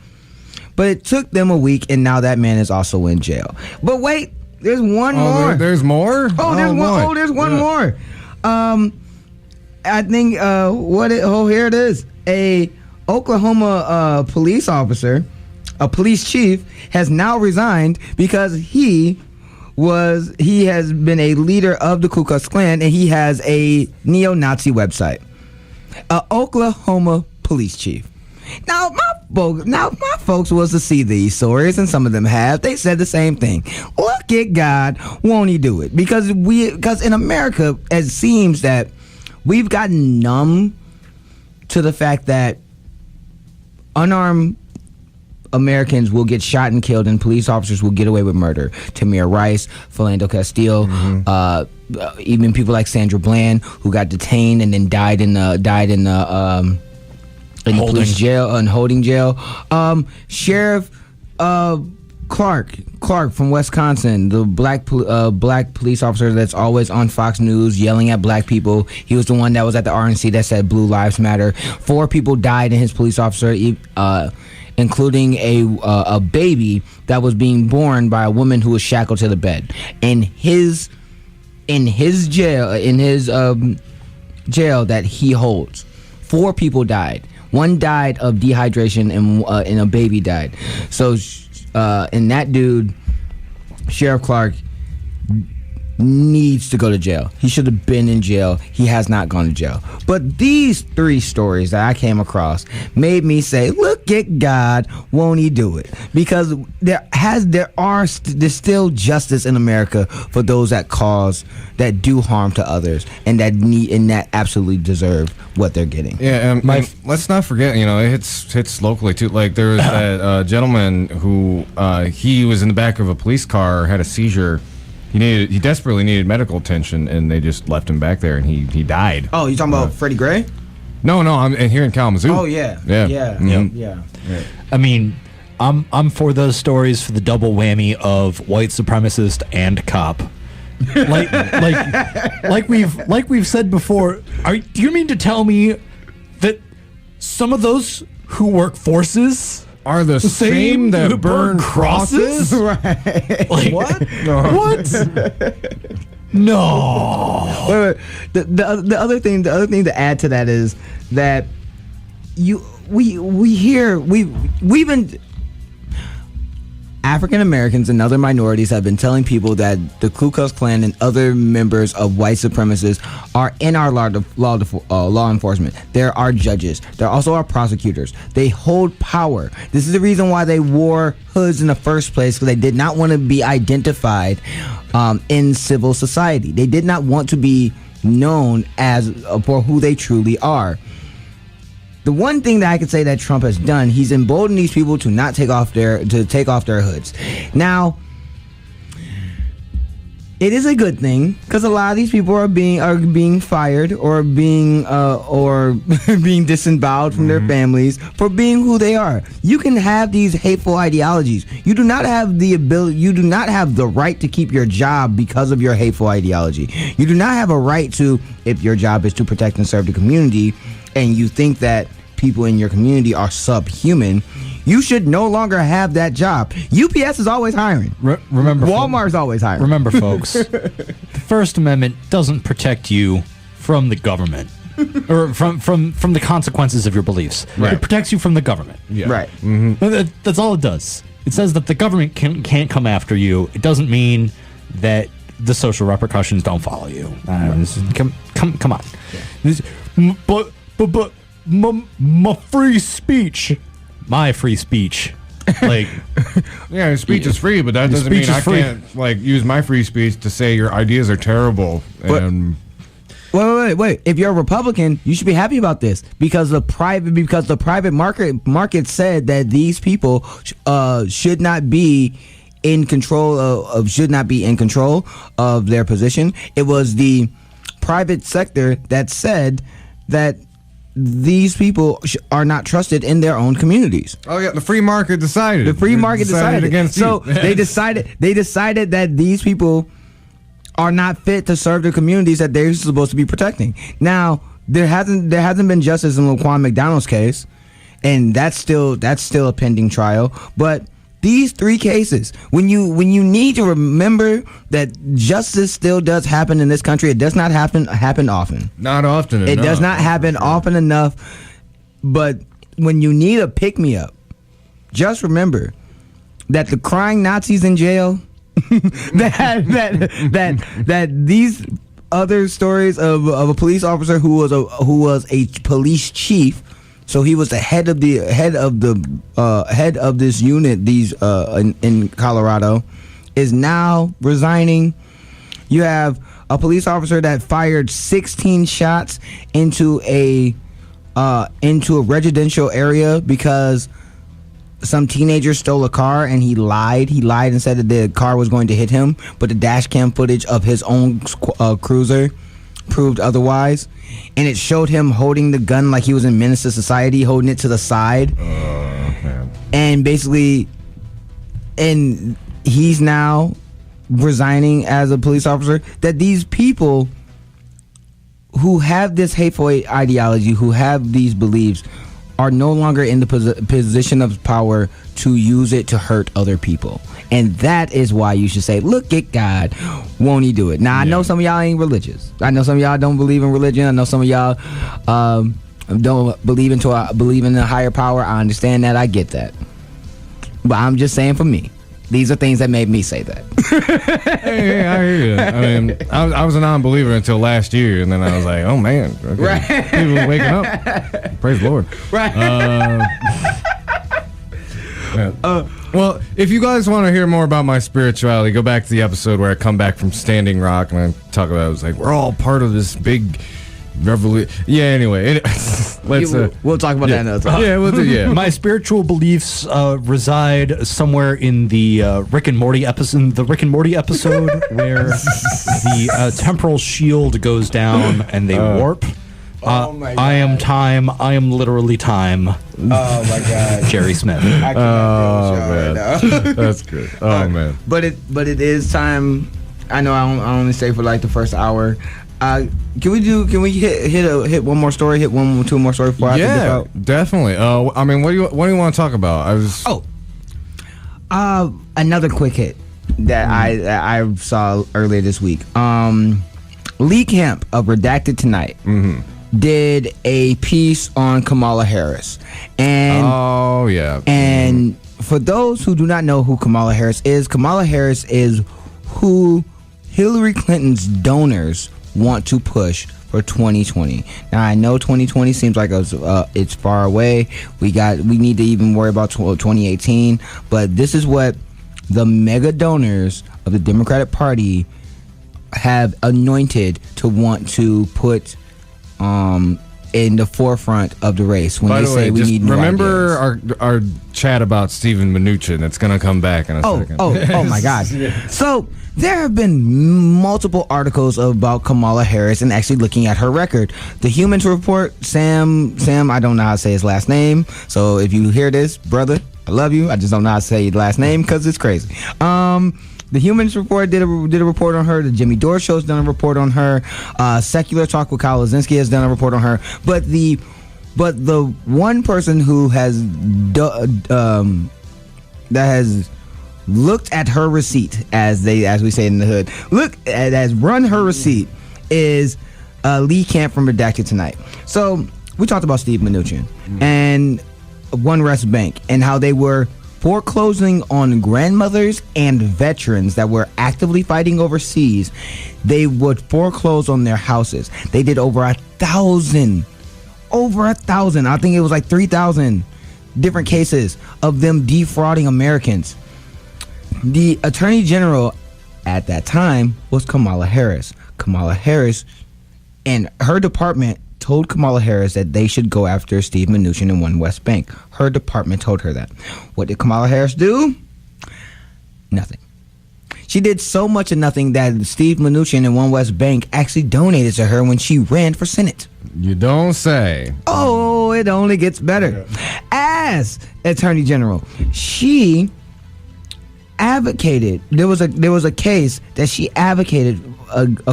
But it took them a week, and now that man is also in jail. But wait, there's one more. There's more? There's one more. I think here it is. A Oklahoma police officer, a police chief, has now resigned because he has been a leader of the Ku Klux Klan, and he has a neo-Nazi website. Oklahoma police chief. Now my folks was to see these stories, and some of them have. They said the same thing. Look at God, won't he do it? Because in America, it seems that we've gotten numb to the fact that unarmed Americans will get shot and killed, and police officers will get away with murder. Tamir Rice, Philando Castile, even people like Sandra Bland, who got detained and then died in the police jail and holding jail. Sheriff Clark from Wisconsin, the black police officer that's always on Fox News yelling at black people. He was the one that was at the RNC that said Blue Lives Matter. 4 people died in his police officer, including a baby that was being born by a woman who was shackled to the bed. In his jail that he holds, 4 people died. 1 died of dehydration and a baby died. So, and that dude, Sheriff Clark, needs to go to jail. He should have been in jail. He has not gone to jail. But these 3 stories that I came across made me say, look at God, won't he do it? Because there's still justice in America for those that do harm to others and that absolutely deserve what they're getting. Yeah, and let's not forget, it hits locally too. Like there was that gentleman who he was in the back of a police car, had a seizure. He desperately needed medical attention, and they just left him back there, and he died. Oh, you talking about Freddie Gray? No, I'm here in Kalamazoo. Oh yeah. Yeah. I mean, I'm for those stories for the double whammy of white supremacist and cop. like we've said before. Do you mean to tell me that some of those who work forces are the same that burn crosses? Right. Like, what? No. What? No. Wait. The other thing to add to that is that we've been African Americans and other minorities have been telling people that the Ku Klux Klan and other members of white supremacists are in our law enforcement. There are judges. There also are prosecutors. They hold power. This is the reason why they wore hoods in the first place, because they did not want to be identified in civil society. They did not want to be known as for who they truly are. The one thing that I could say that Trump has done, he's emboldened these people to not take off their hoods. Now, it is a good thing because a lot of these people are being fired or being disemboweled from their families for being who they are. You can have these hateful ideologies. You do not have the ability. You do not have the right to keep your job because of your hateful ideology. You do not have a right to, if your job is to protect and serve the community, and you think that people in your community are subhuman, you should no longer have that job. UPS is always hiring. Remember, Walmart's always hiring. Remember, folks, the First Amendment doesn't protect you from the government or from the consequences of your beliefs. Right. It protects you from the government. Yeah. Right. Mm-hmm. That's all it does. It says that the government can't come after you. It doesn't mean that the social repercussions don't follow you. Come on. Yeah. But my free speech, like, yeah, speech is free, but that doesn't mean I can't use my free speech to say your ideas are terrible. And wait. If you're a Republican, you should be happy about this because the private market said that these people should not be in control of their position. It was the private sector that said that these people are not trusted in their own communities. Oh yeah, the free market decided. The free market decided against so you. they decided that these people are not fit to serve the communities that they're supposed to be protecting. Now, there hasn't been justice in Laquan McDonald's case, and that's still a pending trial, but these 3 cases, when you need to remember that justice still does happen in this country, it does not happen often. Not often enough. It does not happen often enough. But when you need a pick-me-up, just remember that the crying Nazis in jail, that these other stories of a police officer who was a police chief. So he was the head of this unit. In Colorado, is now resigning. You have a police officer that fired 16 shots into a residential area because some teenager stole a car and he lied. He lied and said that the car was going to hit him, but the dash cam footage of his own cruiser proved otherwise. And it showed him holding the gun like he was in Menace to Society, holding it to the side. Man. And basically, and he's now resigning as a police officer, that these people who have this hateful ideology, who have these beliefs, are no longer in the position of power to use it to hurt other people. And that is why you should say, look at God, won't he do it? Now, I know some of y'all ain't religious. I know some of y'all don't believe in religion. I know some of y'all don't believe in a higher power. I understand that. I get that. But I'm just saying, for me, these are things that made me say that. Hey, I hear you. I mean, I was a non-believer until last year, and then I was like, oh, man. Okay. Right. People are waking up. Praise the Lord. Right. Well, if you guys want to hear more about my spirituality, go back to the episode where I come back from Standing Rock, and I talk about, I was like, we're all part of this big revolution. Yeah, anyway. We'll talk about that another time. Yeah, we'll do, yeah. My spiritual beliefs reside somewhere in the Rick and Morty episode. The Rick and Morty episode where the temporal shield goes down and they warp. Oh my God. I am time. I am literally time. Oh my God. Jerry Smith. I cannot man. deal with y'all right now. That's good. Oh, man. But it is time. I know I only stay for like the first hour. Can we hit one more story? Hit two more stories before I dip out? Definitely. I mean, what do you want to talk about? Another quick hit that I saw earlier this week. Lee Camp of Redacted Tonight did a piece on Kamala Harris, and and for those who do not know who Kamala Harris is who Hillary Clinton's donors want to push for 2020. Now, I know 2020 seems like it's far away. We need to even worry about 2018, but this is what the mega donors of the Democratic Party have anointed to want to put in the forefront of the race when By they the say way, we just need new remember ideas. our chat about Stephen Mnuchin. That's going to come back in a second. Oh my God. So there have been multiple articles about Kamala Harris and actually looking at her record. The Humans Report, Sam, I don't know how to say his last name. So if you hear this, brother, I love you. I just don't know how to say your last name because it's crazy. The Humans Report did a report on her. The Jimmy Dore Show's done a report on her. Secular Talk with Kyle Lozinski has done a report on her. But the one person who has that has looked at her receipt, as we say in the hood, has run her receipt, is Lee Camp from Redacted Tonight. So we talked about Steve Mnuchin and One West Bank and how they were foreclosing on grandmothers and veterans that were actively fighting overseas. They would foreclose on their houses. They did over 1,000. I think it was like 3,000 different cases of them defrauding Americans. The Attorney General at that time was Kamala Harris. Kamala Harris and her department told Kamala Harris that they should go after Steve Mnuchin and One West Bank. Her department told her that. What did Kamala Harris do? Nothing. She did so much of nothing that Steve Mnuchin and One West Bank actually donated to her when she ran for Senate. You don't say. Oh, it only gets better. As Attorney General, she advocated. There was a case that she advocated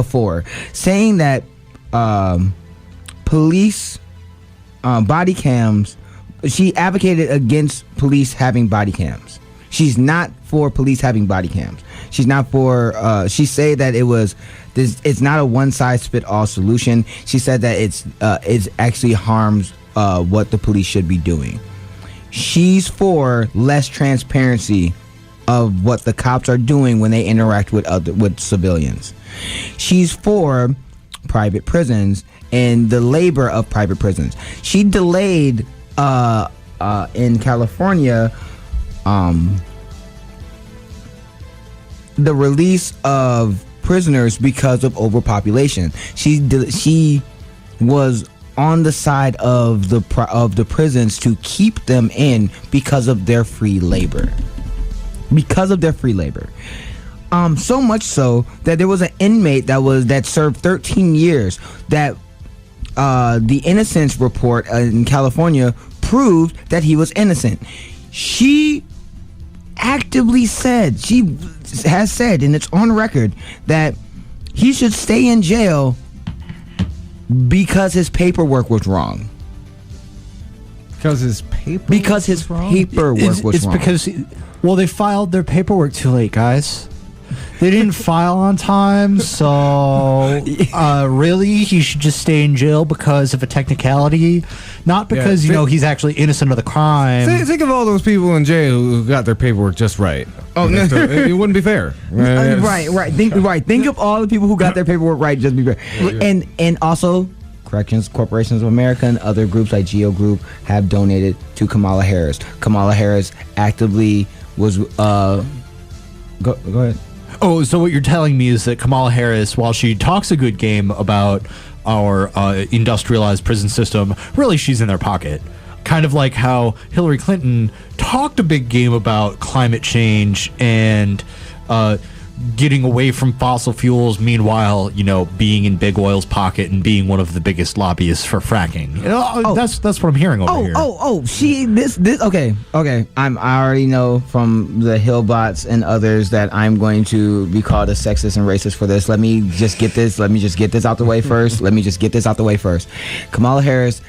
for, saying that police body cams. She advocated against police having body cams. She's not for police having body cams. She's not for. She said that it's not a one size fit all solution. She said that it actually harms what the police should be doing. She's for less transparency of what the cops are doing when they interact with civilians. She's for private prisons and the labor of private prisons. She delayed in California the release of prisoners because of overpopulation. She was on the side of the prisons to keep them in because of their free labor. So much so that there was an inmate that served 13 years that the innocence report in California proved that he was innocent. She actively said, she has said, and it's on record, that he should stay in jail because his paperwork was wrong. Because his paperwork was wrong? It's because, well, they filed their paperwork too late, guys. They didn't file on time, so really, he should just stay in jail because of a technicality, not because he's actually innocent of the crime. Think of all those people in jail who got their paperwork just right. Oh, no. It wouldn't be fair. Right. Think of all the people who got their paperwork right. Just be fair. And also, Corrections Corporations of America and other groups like Geo Group have donated to Kamala Harris. Kamala Harris actively was. Go ahead. Oh, so what you're telling me is that Kamala Harris, while she talks a good game about our industrialized prison system, really she's in their pocket. Kind of like how Hillary Clinton talked a big game about climate change and getting away from fossil fuels, meanwhile, being in Big Oil's pocket and being one of the biggest lobbyists for fracking. That's what I'm hearing over here. Okay. I already know from the Hillbots and others that I'm going to be called a sexist and racist for this. Let me just get this out the way first. Kamala Harris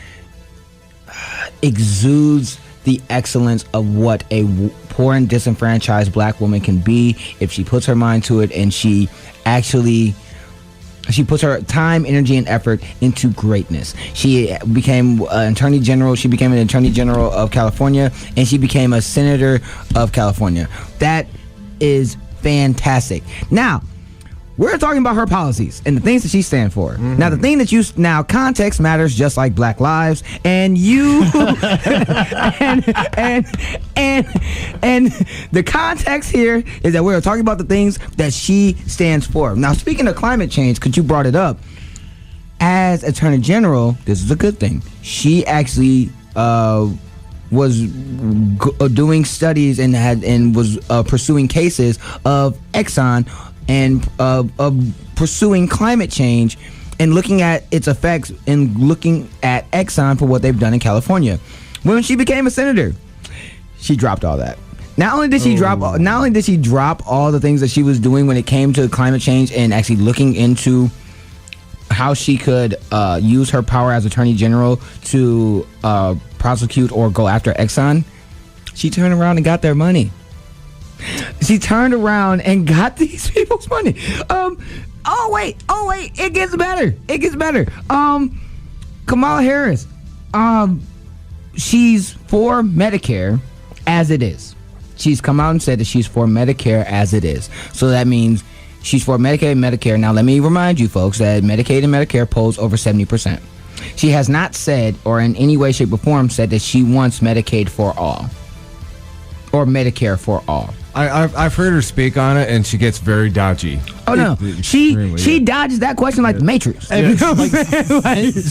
exudes the excellence of what a poor and disenfranchised black woman can be if she puts her mind to it, and she puts her time, energy, and effort into greatness. She became an attorney general. She became an attorney general of California, and she became a senator of California. That is fantastic. Now, we're talking about her policies and the things that she stands for. Mm-hmm. Now, the thing that context matters just like Black lives, and you and the context here is that we're talking about the things that she stands for. Now, speaking of climate change, because you brought it up, as Attorney General, this is a good thing. She actually was doing studies and was pursuing cases of Exxon and pursuing climate change and looking at its effects and looking at Exxon for what they've done in California. When she became a senator, she dropped all that. Not only did she drop all the things that she was doing when it came to climate change and actually looking into how she could use her power as Attorney General to prosecute or go after Exxon, she turned around and got their money. She turned around and got these people's money. Oh wait, it gets better. Kamala Harris, she's for Medicare as it is. She's come out and said that she's for Medicare as it is. So that means she's for Medicaid and Medicare. Now let me remind you folks that Medicaid and Medicare polls over 70%. She has not said, or in any way, shape, or form said that she wants Medicaid for all. Or Medicare for all. I've heard her speak on it, and she gets very dodgy. Oh no, she dodges that question like the Matrix.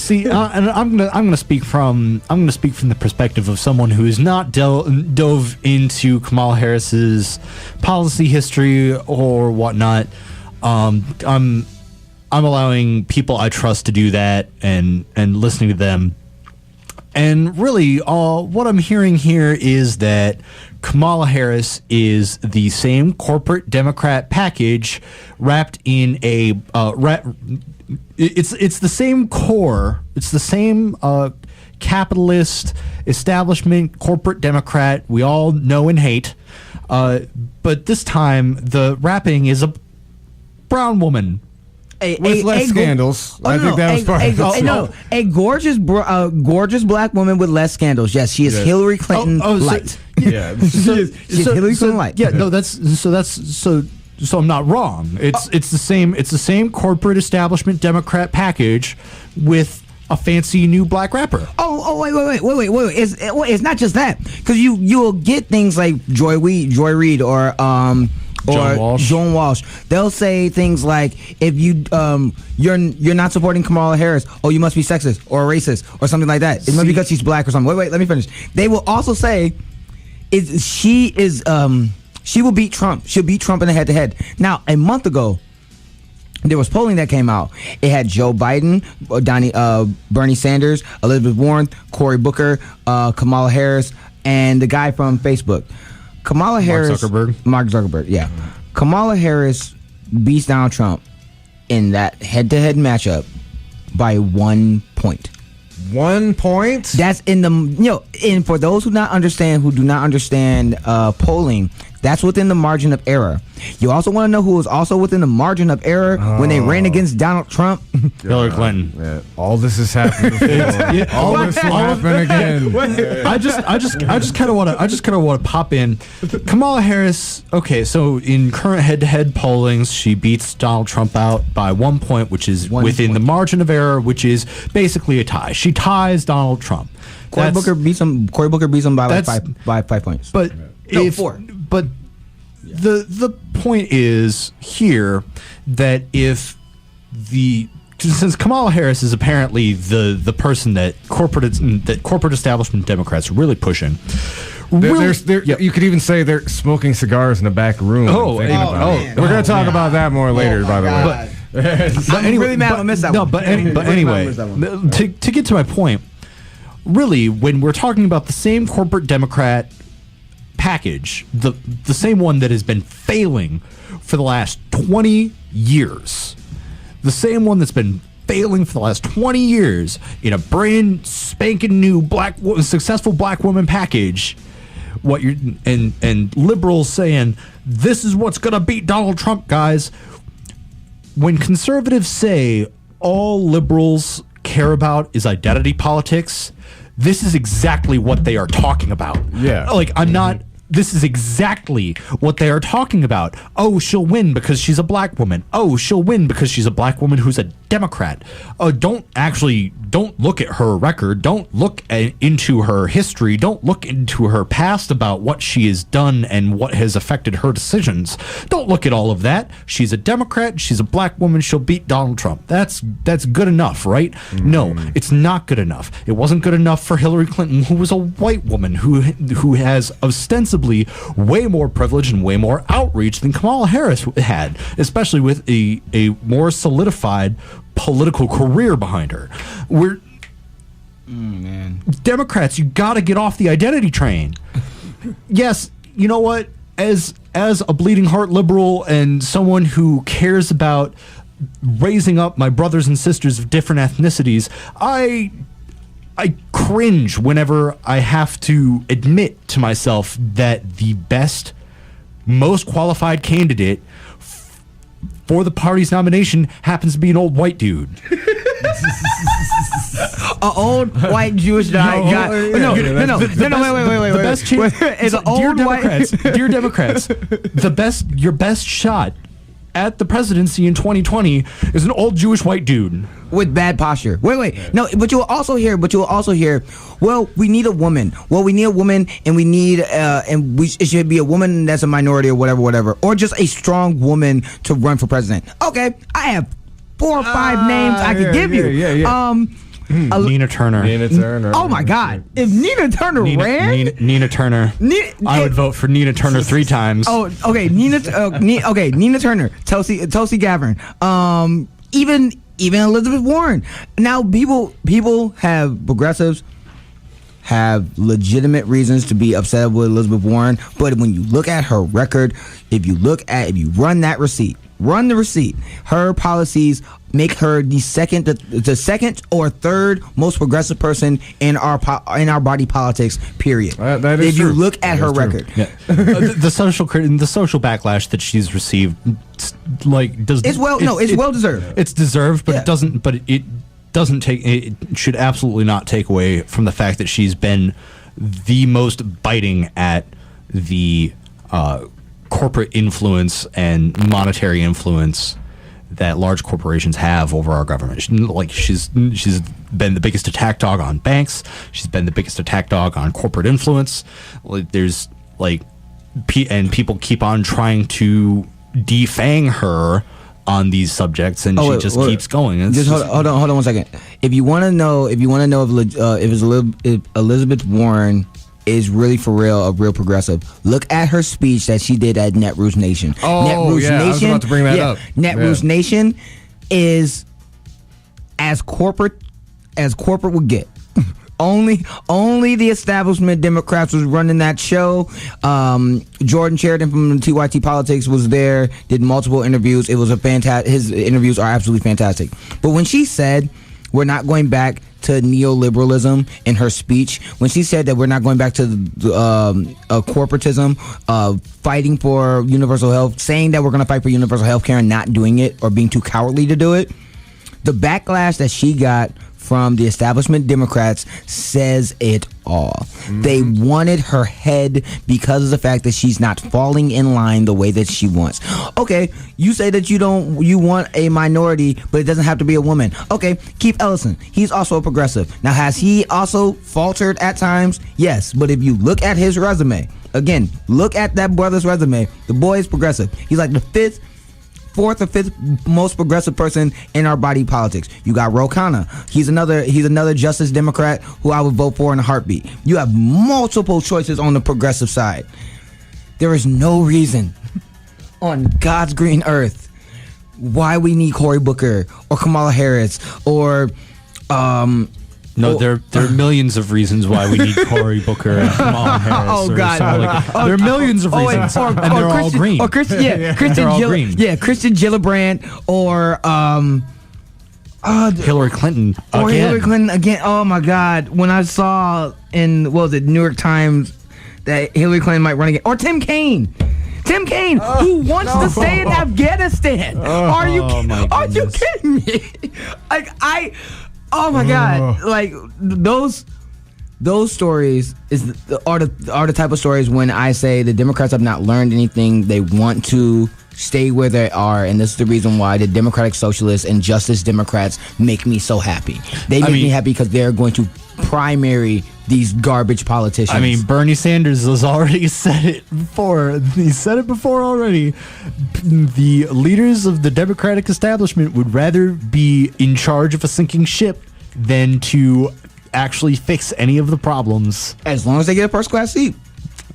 See, and I'm gonna speak from the perspective of someone who has not dove into Kamala Harris's policy history or whatnot. I'm allowing people I trust to do that and listening to them. And really, what I'm hearing here is that Kamala Harris is the same corporate Democrat package wrapped in a it's the same core. It's the same capitalist establishment corporate Democrat we all know and hate. But this time, the wrapping is a brown woman. With less scandals. I think that was part of it. A gorgeous black woman with less scandals. Yes, she is Hillary Clinton light. She's Hillary Clinton light. Yeah, no, so I'm not wrong. It's the same corporate establishment Democrat package with a fancy new black rapper. Wait. It's not just that, because you'll get things like Joy Reid or Joan Walsh. They'll say things like, if you're not supporting Kamala Harris, you must be sexist or racist or something like that. It must be because she's black or something. Wait, let me finish. They will also say she will beat Trump. She'll beat Trump in the head-to-head. Now, a month ago, there was polling that came out. It had Joe Biden, Bernie Sanders, Elizabeth Warren, Cory Booker, Kamala Harris, and the guy from Facebook. Kamala Harris, Mark Zuckerberg, yeah. Kamala Harris beats Donald Trump in that head-to-head matchup by 1 point. 1 point? That's in the and for those who do not understand polling, that's within the margin of error. You also want to know who was also within the margin of error when they ran against Donald Trump? Hillary Clinton. Yeah. All this has happened before. All this will happen again. I just kind of want to pop in. Kamala Harris. Okay, so in current head-to-head pollings, she beats Donald Trump out by 1 point, which is within the margin of error, which is basically a tie. She ties Donald Trump. Cory Booker beats him by like 5 points. But four. But the point is here that since Kamala Harris is apparently the person that corporate establishment Democrats are really pushing. You could even say they're smoking cigars in the back room. We're going to talk about that more later, by the way. But anyway, really mad I missed that one. But anyway, to get to my point, really, when we're talking about the same corporate Democrat package, the same one that has been failing for the last 20 years, the same one that's been failing for the last 20 years in a brand spanking new successful black woman package, and liberals saying this is what's gonna beat Donald Trump, guys. When conservatives say all liberals care about is identity politics, this is exactly what they are talking about. Yeah. Like, this is exactly what they are talking about. Oh, she'll win because she's a black woman. Oh, she'll win because she's a black woman who's a Democrat. Don't look at her record. Don't look into her history. Don't look into her past about what she has done and what has affected her decisions. Don't look at all of that. She's a Democrat. She's a black woman. She'll beat Donald Trump. That's good enough, right? No, it's not good enough. It wasn't good enough for Hillary Clinton, who was a white woman who has ostensibly way more privilege and way more outreach than Kamala Harris had, especially with a more solidified political career behind her. Democrats, you got to get off the identity train. Yes, you know what? As a bleeding heart liberal and someone who cares about raising up my brothers and sisters of different ethnicities, I cringe whenever I have to admit to myself that the best, most qualified candidate for the party's nomination happens to be an old white dude. An old white Jewish guy. Wait. The best chance is an old Democrats. Dear Democrats, your best shot at the presidency in 2020 is an old Jewish white dude with bad posture. Wait. No, but you will also hear. Well, we need a woman. And we need it should be a woman that's a minority or whatever, or just a strong woman to run for president. Okay, I have 4 or 5 names I could give you. Yeah. Nina Turner. Oh my God! If Nina Turner ran, Nina Turner. I would vote for Nina Turner 3 times. Oh, okay. Nina Turner, Tulsi Gabbard. Even Elizabeth Warren. Now, progressives have legitimate reasons to be upset with Elizabeth Warren, but when you look at her record, if you run the receipt, her policies make her the second or third most progressive person in our body politics. Period. That is if true. You look at her record, the social backlash that she's received, it's well deserved. It's deserved, but it doesn't take. It should absolutely not take away from the fact that she's been the most biting at the corporate influence and monetary influence that large corporations have over our government. She's been the biggest attack dog on banks. She's been the biggest attack dog on corporate influence. And people keep on trying to defang her on these subjects, and she just keeps going. Hold on 1 second. If you want to know if Elizabeth Warren is really for real a real progressive, look at her speech that she did at Netroots Nation. Netroots Nation, I was about to bring that up. Netroots Nation is as corporate would get. Only the establishment Democrats was running that show. Jordan Sheridan from TYT Politics was there, did multiple interviews. It was a fantastic. His interviews are absolutely fantastic. But when she said we're not going back to neoliberalism in her speech, when she said that we're not going back to corporatism, fighting for universal health, saying that we're going to fight for universal health care and not doing it or being too cowardly to do it, the backlash that she got from the establishment Democrats says it all. Mm-hmm. They wanted her head because of the fact that she's not falling in line the way that she wants. Okay, you say that you want a minority, but it doesn't have to be a woman. Okay, Keith Ellison, he's also a progressive. Now, has he also faltered at times? Yes, but if you look at his resume, again, look at that brother's resume. The boy is progressive. He's like the fourth or fifth most progressive person in our body politics. You got Ro Khanna. He's another Justice Democrat who I would vote for in a heartbeat. You have multiple choices on the progressive side. There is no reason on God's green earth why we need Cory Booker or Kamala Harris or No, there are millions of reasons why we need Cory Booker and Kamala Harris. Oh God! There are millions of reasons, and they're all green. Or Christian Gillibrand, or Hillary Clinton or again. Hillary Clinton again. Oh my God! When I saw in New York Times that Hillary Clinton might run again, or Tim Kaine. Who wants to stay in Afghanistan? Are you kidding me? Oh my God! Like those stories are the type of stories when I say the Democrats have not learned anything. They want to stay where they are, and this is the reason why the Democratic Socialists and Justice Democrats make me so happy. They make me happy because they're going to primary these garbage politicians. I mean, Bernie Sanders has already said it before. He said it before already. The leaders of the Democratic establishment would rather be in charge of a sinking ship than to actually fix any of the problems. As long as they get a first class seat,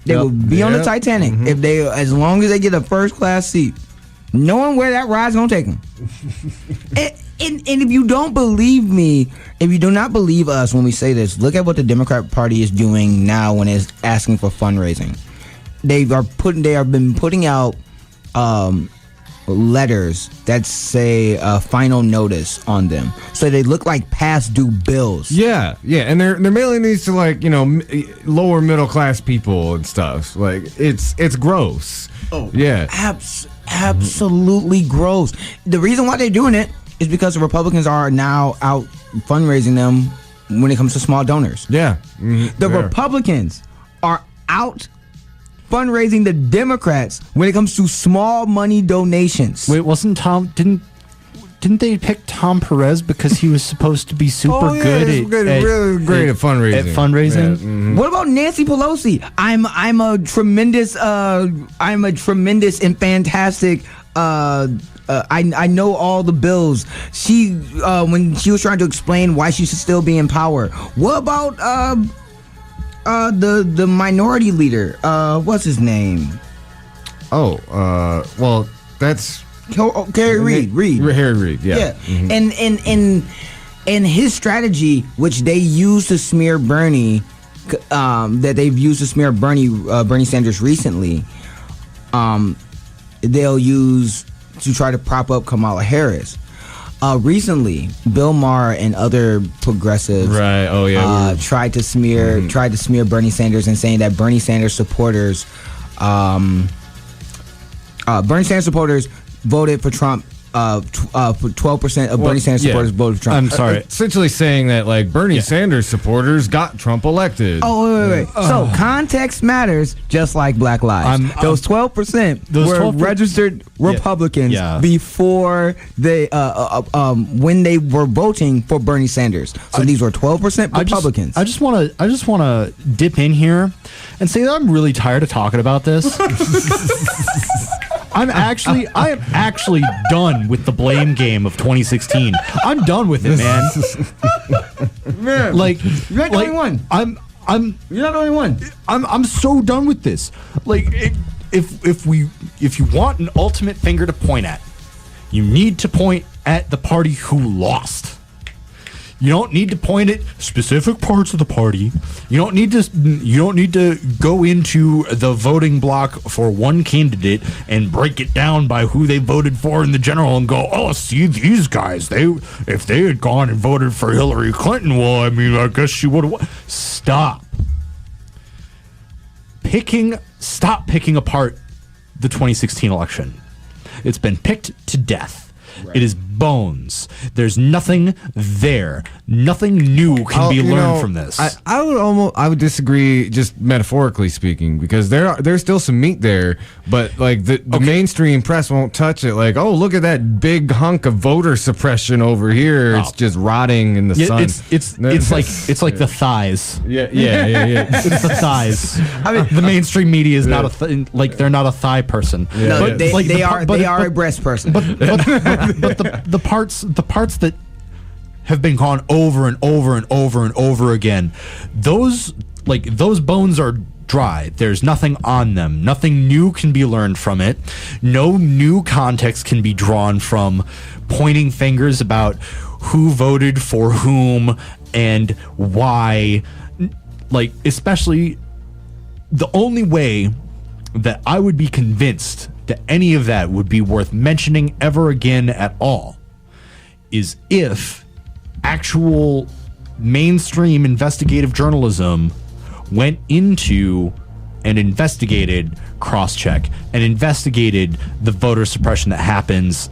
they will be on the Titanic. Mm-hmm. As long as they get a first class seat, knowing where that ride's gonna take them. And if you don't believe me, if you do not believe us when we say this, look at what the Democrat Party is doing now when it's asking for fundraising. They have been putting out letters that say final notice on them, so they look like past due bills. Yeah, and they're mailing these to lower middle class people and stuff. Like it's gross. Oh yeah, absolutely gross. The reason why they're doing it is because the Republicans are now out fundraising them when it comes to small donors. Yeah. The Republicans are out fundraising the Democrats when it comes to small money donations. Wait, didn't they pick Tom Perez because he was supposed to be super good at great at fundraising? At fundraising? Yeah. Mm-hmm. What about Nancy Pelosi? I'm a tremendous and fantastic I know all the bills. She when she was trying to explain why she should still be in power. What about the minority leader? What's his name? Well, that's Harry Reid. Harry Reid, yeah. Mm-hmm. And his strategy, which they use to smear Bernie, that they've used to smear Bernie Sanders recently, they'll use to try to prop up Kamala Harris. Recently, Bill Maher and other progressives tried to smear Bernie Sanders and saying that Bernie Sanders supporters voted for Trump. For 12% of Bernie Sanders supporters voted for Trump. I'm sorry. Essentially saying that Bernie Sanders supporters got Trump elected. Oh, wait. So context matters, just like Black Lives. Those 12% were registered Republicans before they when they were voting for Bernie Sanders. So these were 12% Republicans. I just want to dip in here and say that I'm really tired of talking about this. I am actually done with the blame game of 2016. I'm done with it, man. Man, you're not the only one. You're not the only one. I'm so done with this. If you want an ultimate finger to point at, you need to point at the party who lost. You don't need to point at specific parts of the party. You don't need to go into the voting block for one candidate and break it down by who they voted for in the general and go, oh, see, these guys, if they had gone and voted for Hillary Clinton, well, I mean, I guess she would have. Stop picking apart the 2016 election. It's been picked to death. Right. It is bones. There's nothing there. Nothing new can be learned from this. I would disagree, just metaphorically speaking, because there's still some meat there, but like the mainstream press won't touch it. Like, oh, look at that big hunk of voter suppression over here. It's just rotting in the sun. It's like the thighs. Yeah. It's the thighs. I mean, the mainstream media is not they're not a thigh person. Yeah. No, they are a breast person. But the parts that have been gone over and over and over and over again, those bones are dry. There's nothing on them. Nothing new can be learned from it. No new context can be drawn from pointing fingers about who voted for whom and why. Like, especially the only way that I would be convinced that any of that would be worth mentioning ever again at all is if actual mainstream investigative journalism went into and investigated cross-check and investigated the voter suppression that happens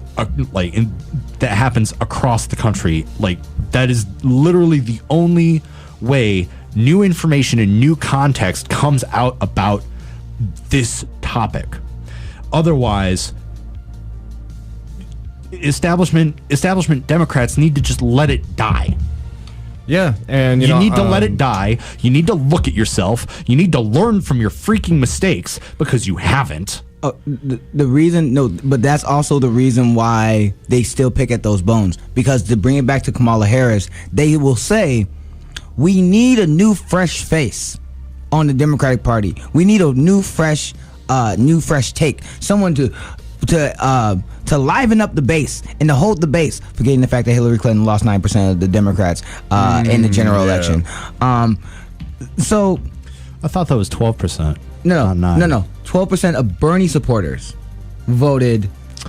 across the country. Like, that is literally the only way new information and new context comes out about this topic. Otherwise, establishment Democrats need to just let it die. Yeah, and you need to let it die. You need to look at yourself. You need to learn from your freaking mistakes because you haven't. The reason, but that's also the reason why they still pick at those bones. Because to bring it back to Kamala Harris, they will say, we need a new fresh face on the Democratic Party. We need a new fresh take. Someone to liven up the base and to hold the base, forgetting the fact that Hillary Clinton lost 9% of the Democrats in the general election. So I thought that was 12%. No. 12% of Bernie supporters voted.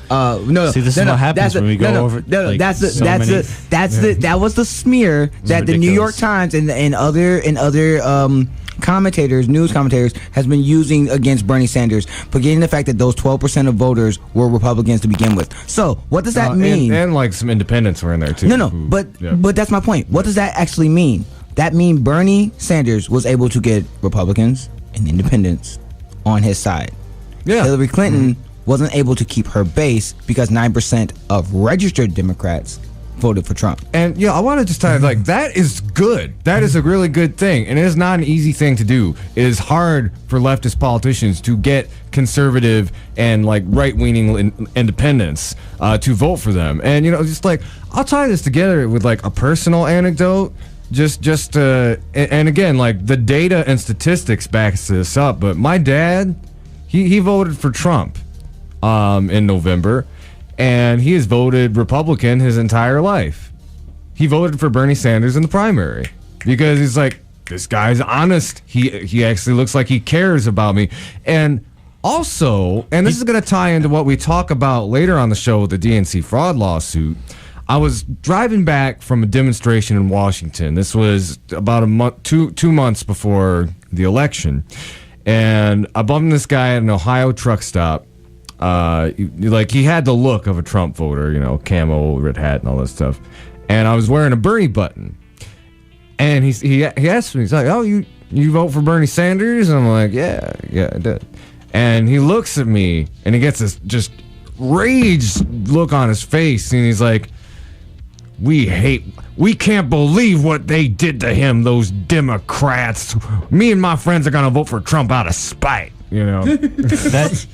See, this is what happens when we go over. That was the smear that the New York Times and other news commentators has been using against Bernie Sanders, forgetting the fact that those 12% of voters were Republicans to begin with. So what does that mean? And like some independents were in there too. But that's my point. What does that actually mean? That means Bernie Sanders was able to get Republicans and independents on his side. Yeah. Hillary Clinton wasn't able to keep her base because 9% of registered Democrats voted for Trump. And I want to just tell you, like, that is good. That is a really good thing. And it is not an easy thing to do. It is hard for leftist politicians to get conservative and like right-leaning independents to vote for them. And just like, I'll tie this together with like a personal anecdote. Just and again, like, the data and statistics backs this up. But my dad, he voted for Trump in November, and he has voted Republican his entire life. He voted for Bernie Sanders in the primary because he's like, this guy's honest. He actually looks like he cares about me. And also, and this is going to tie into what we talk about later on the show with the DNC fraud lawsuit. I was driving back from a demonstration in Washington. This was about a month, two months before the election. And I bumped this guy at an Ohio truck stop. He had the look of a Trump voter, camo, red hat, and all that stuff. And I was wearing a Bernie button. And he asked me, he's like, oh, you vote for Bernie Sanders? And I'm like, yeah, I did. And he looks at me, and he gets this just rage look on his face, and he's like, we can't believe what they did to him, those Democrats. Me and my friends are going to vote for Trump out of spite, That,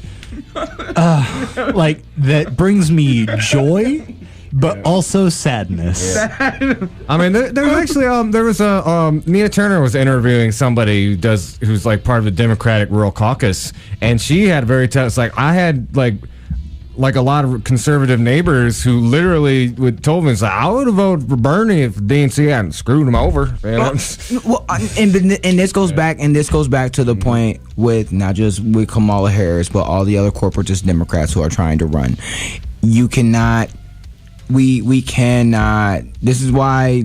that brings me joy, but also sadness. Yeah. I mean, there was Nina Turner was interviewing somebody who's like part of the Democratic Rural Caucus, and she had very tough. It's like, I had like like a lot of conservative neighbors who literally would told me, like, I would have voted for Bernie if DNC hadn't screwed him over. Well, and this goes back, to the point with not just with Kamala Harris, but all the other corporatist Democrats who are trying to run. You cannot. We cannot. This is why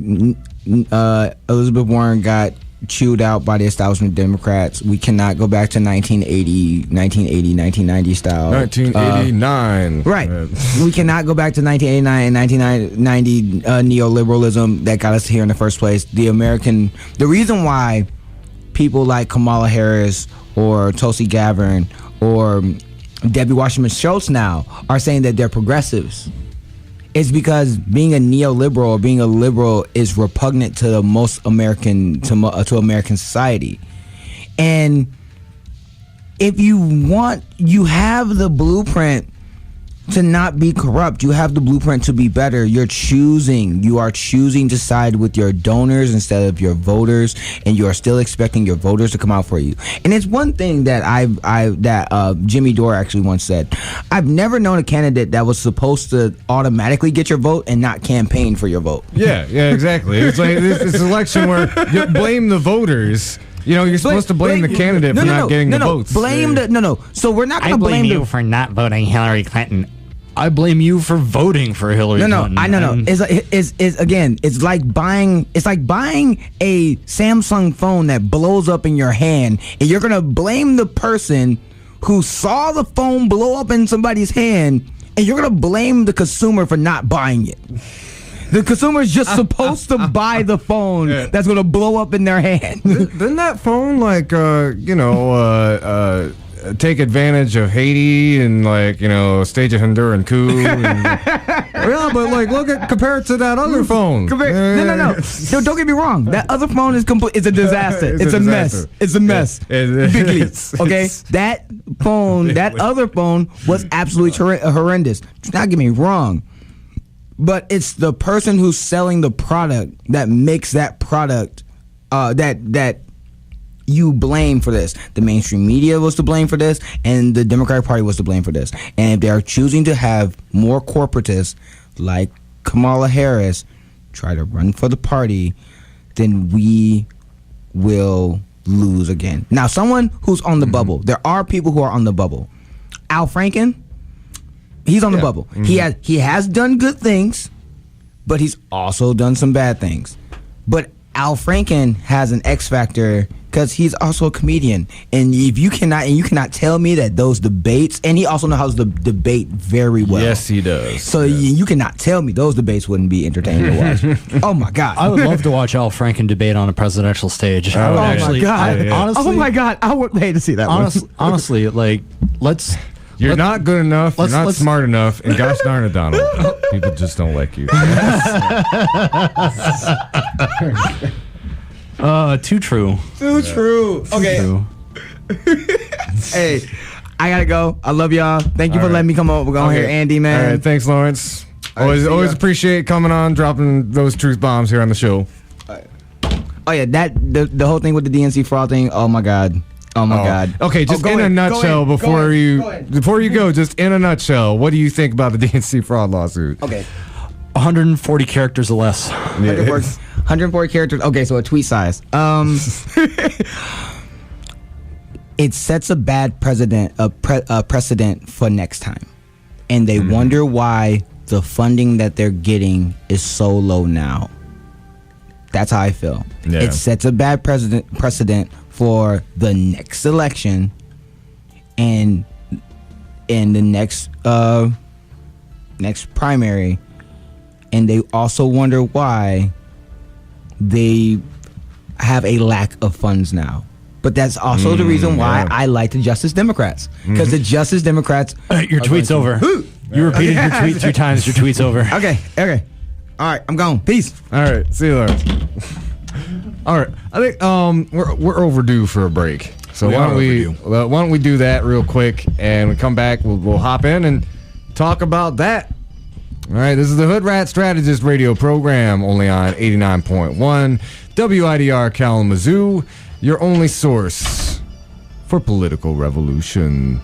Elizabeth Warren got chewed out by the establishment Democrats. We cannot go back to 1990 style. 1989. Right. We cannot go back to 1989 and 1990 neoliberalism that got us here in the first place. The reason why people like Kamala Harris or Tulsi Gabbard or Debbie Wasserman Schultz now are saying that they're progressives. It's because being a neoliberal or being a liberal is repugnant to the most American to American society. And if you want, you have the blueprint to not be corrupt. You have the blueprint to be better. You are choosing to side with your donors instead of your voters, and you are still expecting your voters to come out for you. And it's one thing that Jimmy Dore actually once said. I've never known a candidate that was supposed to automatically get your vote and not campaign for your vote. Yeah, exactly. It's like this election where you blame the voters. You know, you're supposed to blame the candidate for not getting the votes. So we're not going to blame you for not voting Hillary Clinton. I blame you for voting for Hillary Clinton. It's like buying a Samsung phone that blows up in your hand, and you're going to blame the person who saw the phone blow up in somebody's hand, and you're going to blame the consumer for not buying it. The consumer is just supposed to buy the phone that's going to blow up in their hand. Didn't that phone, take advantage of Haiti and, stage a Honduran coup? Yeah, but, compare it to that other phone. No, don't get me wrong. That other phone is a disaster. It's a mess. It's a mess. Bigly. Okay? That other phone was absolutely horrendous. Do not get me wrong. But it's the person who's selling the product that makes that product that you blame for this. The mainstream media was to blame for this, and the Democratic Party was to blame for this. And if they are choosing to have more corporatists like Kamala Harris try to run for the party, then we will lose again. Now, someone who's on the bubble. There are people who are on the bubble. Al Franken. He's on the bubble. Mm-hmm. He has done good things, but he's also done some bad things. But Al Franken has an X factor because he's also a comedian, and you cannot tell me that those debates, and he also knows how to debate very well. Yes, he does. So you cannot tell me those debates wouldn't be entertaining to watch. Oh my God! I would love to watch Al Franken debate on a presidential stage. Honestly, oh my God! I would pay to see that. Honestly, let's. You're not good enough. You're not smart enough. And gosh darn it, Donald, people just don't like you. Too true. Too true. Okay. True. Hey, I gotta go. I love y'all. Thank you for letting me come over. We're going here, Andy, man. All right, thanks, Lawrence. Always appreciate coming on, dropping those truth bombs here on the show. Oh yeah, the whole thing with the DNC fraud thing. Oh my God. Oh my God. Okay, just in a nutshell before you go, just in a nutshell, what do you think about the DNC fraud lawsuit? Okay. 140 characters or less. 140 characters. Okay, so a tweet size. It sets a bad precedent for next time. And they wonder why the funding that they're getting is so low now. That's how I feel. Yeah. It sets a bad precedent for the next election and in the next primary, and they also wonder why they have a lack of funds now. But that's also the reason why I like the Justice Democrats, because the Justice Democrats. Your tweet's over. You repeated your tweet 3 times. Your tweet's over. Okay. All right, I'm gone. Peace. All right, see you later. All right, I think we're overdue for a break. So why don't we do that real quick, and we come back, we'll hop in and talk about that. All right, this is the Hoodrat Strategist radio program, only on 89.1 WIDR Kalamazoo, your only source for political revolution.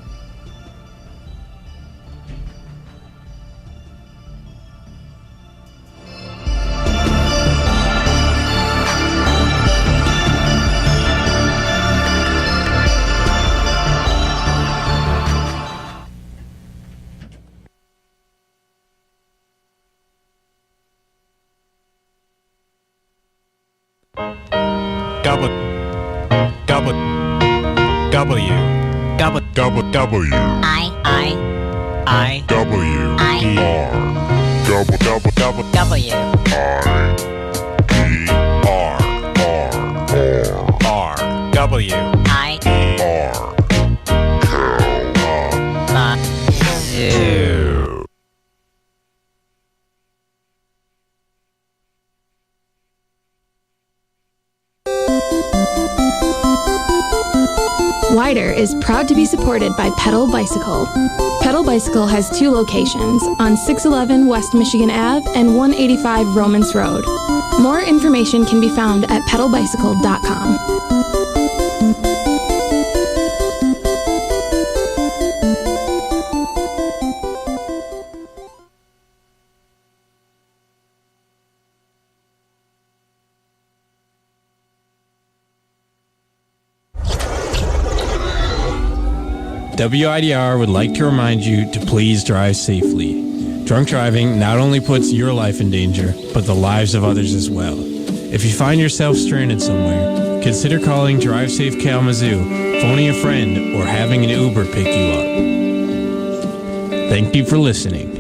WIDER is proud to be supported by Pedal Bicycle. Pedal Bicycle has 2 locations on 611 West Michigan Ave and 185 Romans Road. More information can be found at pedalbicycle.com. WIDR would like to remind you to please drive safely. Drunk driving not only puts your life in danger, but the lives of others as well. If you find yourself stranded somewhere, consider calling Drive Safe Kalamazoo, phoning a friend, or having an Uber pick you up. Thank you for listening.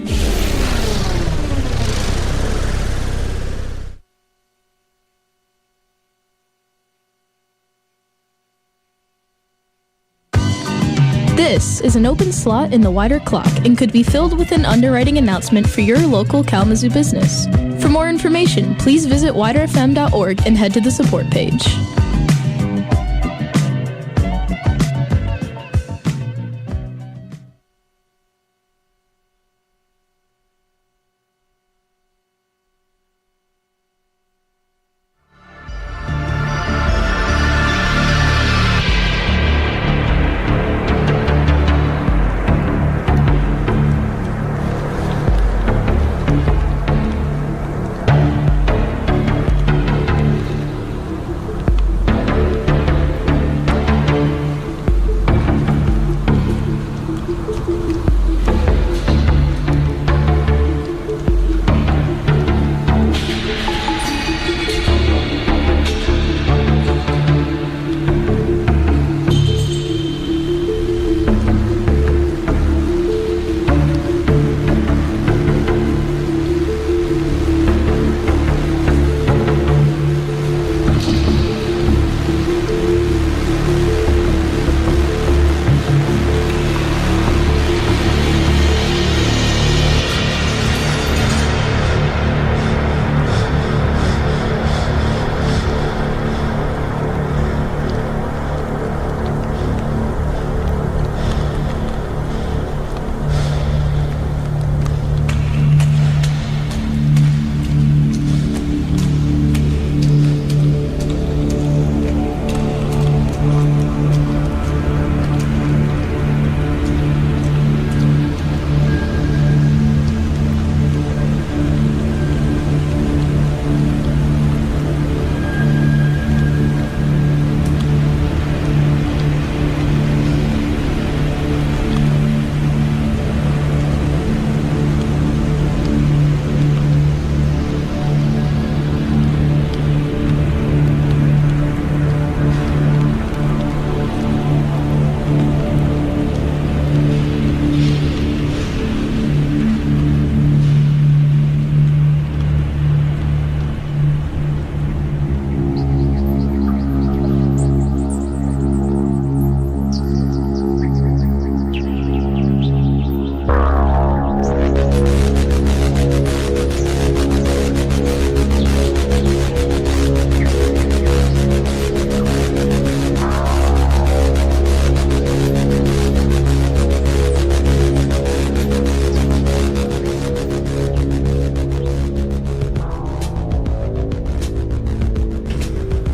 This is an open slot in the wider clock and could be filled with an underwriting announcement for your local Kalamazoo business. For more information, please visit widerfm.org and head to the support page.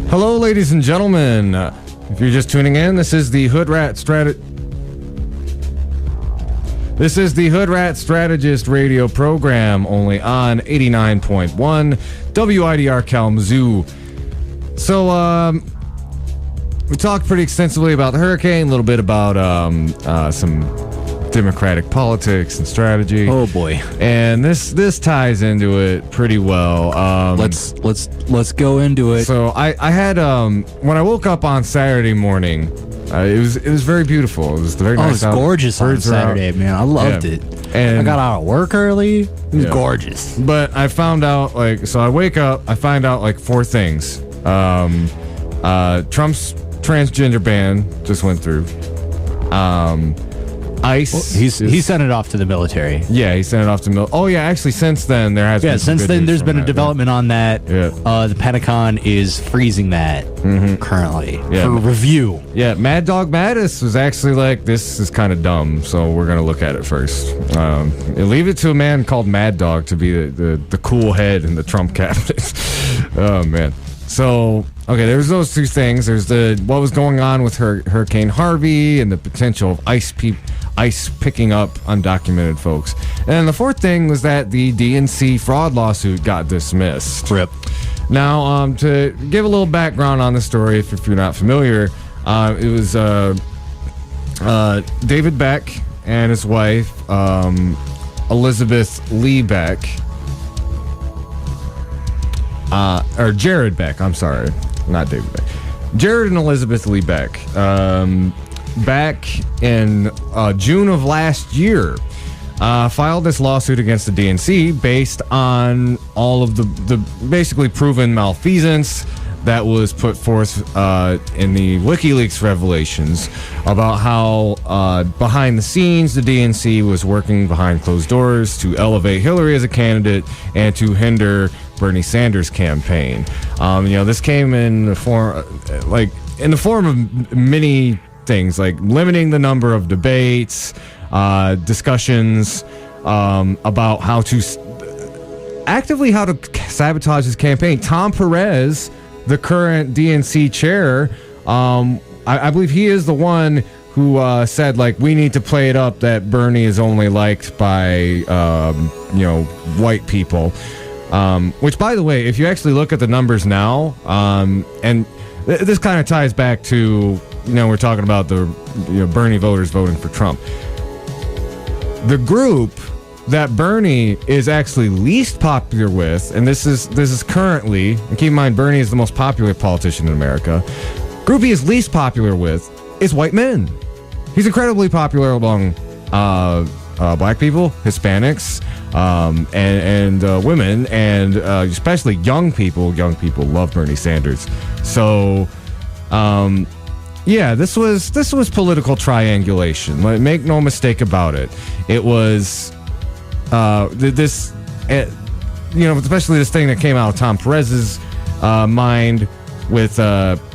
Hello, ladies and gentlemen. If you're just tuning in, this is the Hoodrat Strategist radio program, only on 89.1 WIDR Kalamazoo. So, we talked pretty extensively about the hurricane, a little bit about some democratic politics and strategy. Oh boy! And this ties into it pretty well. Let's go into it. So I had when I woke up on Saturday morning, it was very beautiful. It was very nice. It was gorgeous on Saturday, man. I loved it. And I got out of work early. It was gorgeous. But I found out so I wake up, I find out 4 things. Trump's transgender ban just went through. ICE. Well, he sent it off to the military. Yeah, he sent it off to Oh yeah, actually since then there has been. Yeah, since then there's been a development on that. Yeah. The Pentagon is freezing that currently for review. Yeah, Mad Dog Mattis was actually this is kind of dumb, so we're gonna look at it first. Leave it to a man called Mad Dog to be the cool head in the Trump cabinet. Oh man. So, okay, there's those 2 things. There's what was going on with Hurricane Harvey and the potential of ICE picking up undocumented folks. And then the 4th thing was that the DNC fraud lawsuit got dismissed. Rip. Now, to give a little background on the story, if you're not familiar, it was David Beck and his wife, Elizabeth Lee Beck. Or Jared Beck, I'm sorry. Not David Beck. Jared and Elizabeth Lee Beck. Back in June of last year, filed this lawsuit against the DNC based on all of the basically proven malfeasance that was put forth in the WikiLeaks revelations about how behind the scenes the DNC was working behind closed doors to elevate Hillary as a candidate and to hinder Bernie Sanders' campaign. This came in the form of many things, like limiting the number of debates, discussions about how to sabotage his campaign. Tom Perez, the current DNC chair, I believe he is the one who said we need to play it up that Bernie is only liked by white people. Which, by the way, if you actually look at the numbers now, and this kind of ties back to, we're talking about the Bernie voters voting for Trump. The group that Bernie is actually least popular with, and this is currently, and keep in mind Bernie is the most popular politician in America, group he is least popular with is white men. He's incredibly popular among black people, Hispanics, and women, and especially young people. Young people love Bernie Sanders. So, this was political triangulation. Make no mistake about it. It was especially this thing that came out of Tom Perez's mind with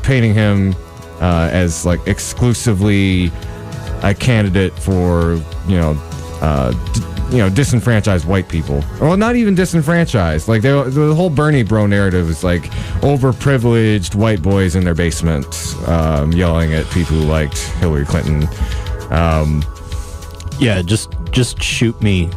painting him as exclusively a candidate for disenfranchised white people. Well, not even disenfranchised. The whole Bernie bro narrative is overprivileged white boys in their basement yelling at people who liked Hillary Clinton. Just shoot me.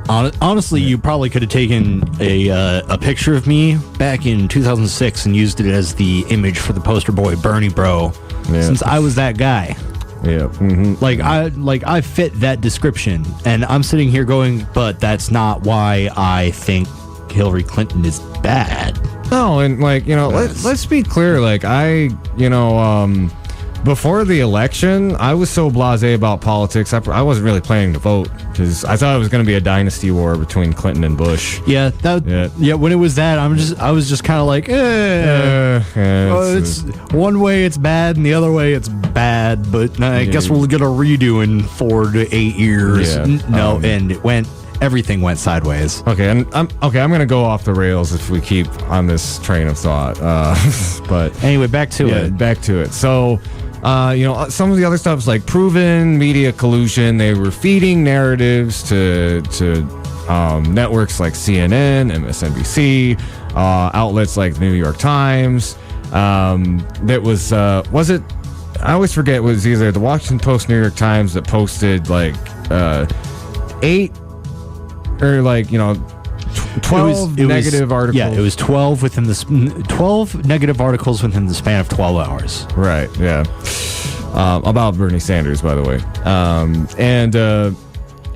Honestly, you probably could have taken a picture of me back in 2006 and used it as the image for the poster boy Bernie bro, since I was that guy. Yeah. Mm-hmm. I fit that description, and I'm sitting here going, but that's not why I think Hillary Clinton is bad. No, and let's be clear. Before the election, I was so blasé about politics. I wasn't really planning to vote because I thought it was going to be a dynasty war between Clinton and Bush. Yeah, when it was that, I was just kind of like, it's one way it's bad and the other way it's bad, but I guess we'll get a redo in 4 to 8 years. Yeah. And everything went sideways. Okay, and I'm going to go off the rails if we keep on this train of thought. But anyway, back to it. So. Some of the other stuff is proven media collusion. They were feeding narratives to networks like CNN, MSNBC, outlets like the New York Times. That was it? I always forget. It was either the Washington Post, New York Times that posted 8 or 12 negative articles. Yeah, it was 12 negative articles within the span of 12 hours. Right, yeah. about Bernie Sanders, by the way.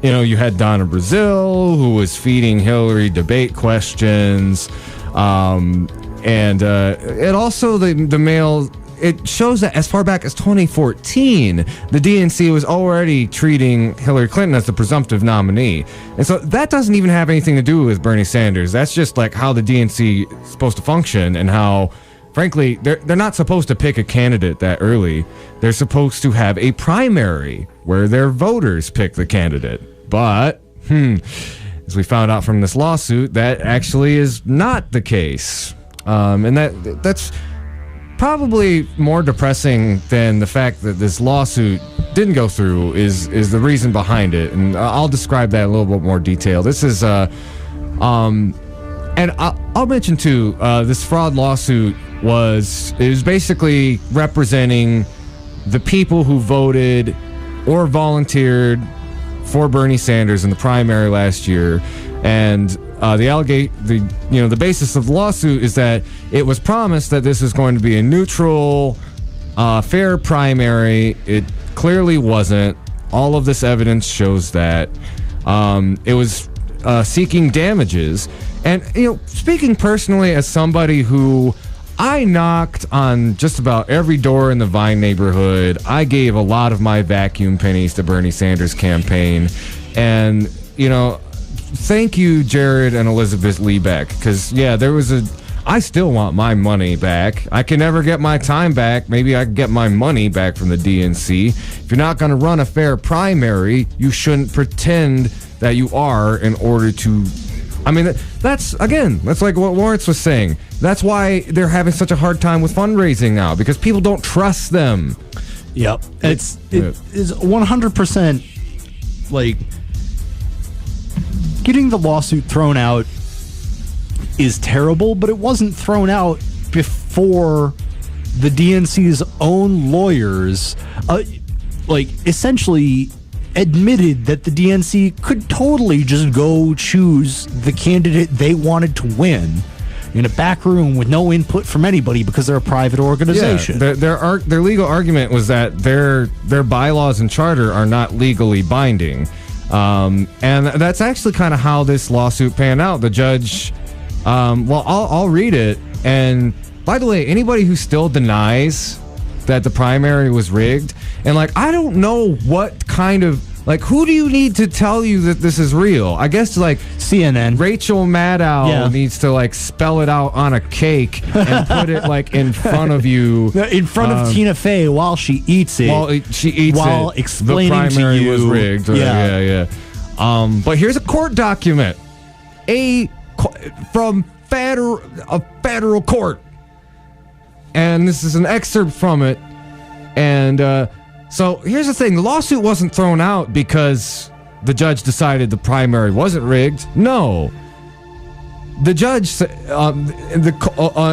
You had Donna Brazile, who was feeding Hillary debate questions. And it also, the mail, it shows that as far back as 2014, the DNC was already treating Hillary Clinton as the presumptive nominee. And so that doesn't even have anything to do with Bernie Sanders. That's just like how the DNC is supposed to function, and how, frankly, they're not supposed to pick a candidate that early. They're supposed to have a primary where their voters pick the candidate. But, as we found out from this lawsuit, that actually is not the case. And that's probably more depressing than the fact that this lawsuit didn't go through is the reason behind it. And I'll describe that in a little bit more detail. This is, and I'll mention too, this fraud lawsuit is basically representing the people who voted or volunteered for Bernie Sanders in the primary last year. And the basis of the lawsuit is that it was promised that this is going to be a neutral, fair primary. It clearly wasn't. All of this evidence shows that. It was seeking damages. And, speaking personally as somebody who I knocked on just about every door in the Vine neighborhood, I gave a lot of my vacuum pennies to Bernie Sanders' campaign. And, thank you, Jared and Elizabeth Liebeck, because, I still want my money back. I can never get my time back. Maybe I can get my money back from the DNC. If you're not going to run a fair primary, you shouldn't pretend that you are in order to... that's like what Lawrence was saying. That's why they're having such a hard time with fundraising now, because people don't trust them. Yep. It is 100% like... Getting the lawsuit thrown out is terrible, but it wasn't thrown out before the DNC's own lawyers essentially admitted that the DNC could totally just go choose the candidate they wanted to win in a back room with no input from anybody because they're a private organization. Yeah, their legal argument was that their bylaws and charter are not legally binding. And that's actually kind of how this lawsuit panned out. The judge, I'll read it. And by the way, anybody who still denies that the primary was rigged, and I don't know what kind of, who do you need to tell you that this is real? I guess CNN. Rachel Maddow needs to spell it out on a cake and put it in front of you. In front of Tina Fey while she eats it. While she eats while it. Explaining the primary to you. was rigged. Yeah. But here's a court document. From a federal court. And this is an excerpt from it. And, so here's the thing. The lawsuit wasn't thrown out because the judge decided the primary wasn't rigged. No. The judge, and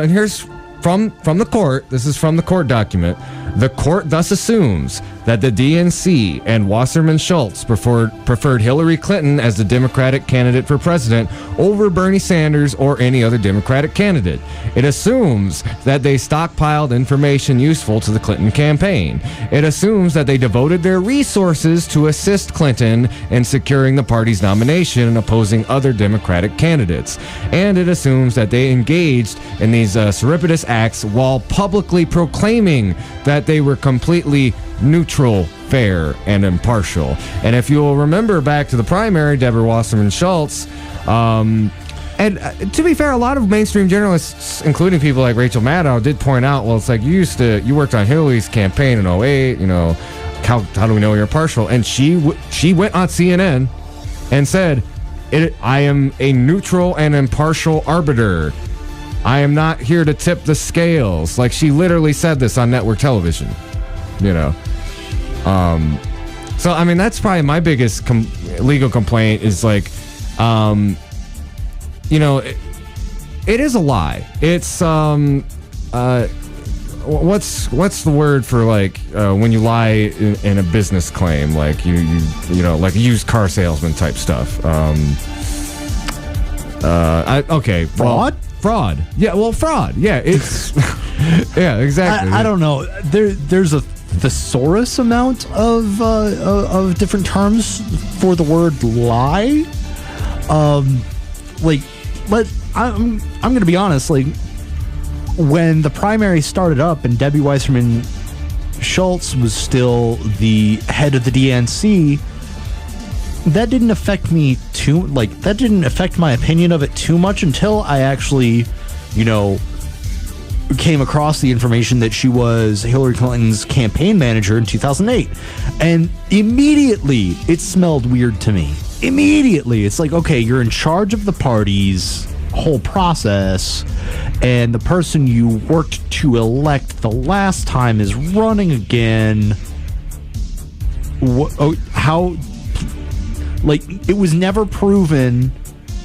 here's from the court. This is from the court document. The court thus assumes that the DNC and Wasserman Schultz preferred Hillary Clinton as the Democratic candidate for president over Bernie Sanders or any other Democratic candidate. It assumes that they stockpiled information useful to the Clinton campaign. It assumes that they devoted their resources to assist Clinton in securing the party's nomination and opposing other Democratic candidates. And it assumes that they engaged in these surreptitious acts while publicly proclaiming that they were completely neutral, fair, and impartial. And if you'll remember back to the primary, Deborah Wasserman Schultz, and to be fair, a lot of mainstream journalists, including people like Rachel Maddow, did point out, well, it's you worked on Hillary's campaign in 2008, how do we know you're impartial? And she went on CNN and said, I am a neutral and impartial arbiter. I am not here to tip the scales. She literally said this on network television, So, that's probably my biggest legal complaint is it is a lie. It's, what's the word for when you lie in a business claim, like used car salesman type stuff. Fraud? Fraud. Yeah, well, fraud. Yeah, it's... yeah, exactly. I don't know. There's a thesaurus amount of different terms for the word lie. But I'm going to be honest. Like, when the primary started up and Debbie Weiserman Schultz was still the head of the DNC, that didn't affect me that didn't affect my opinion of it too much until I actually, came across the information that she was Hillary Clinton's campaign manager in 2008. And immediately it smelled weird to me. Immediately. It's like, okay, you're in charge of the party's whole process, and the person you worked to elect the last time is running again. It was never proven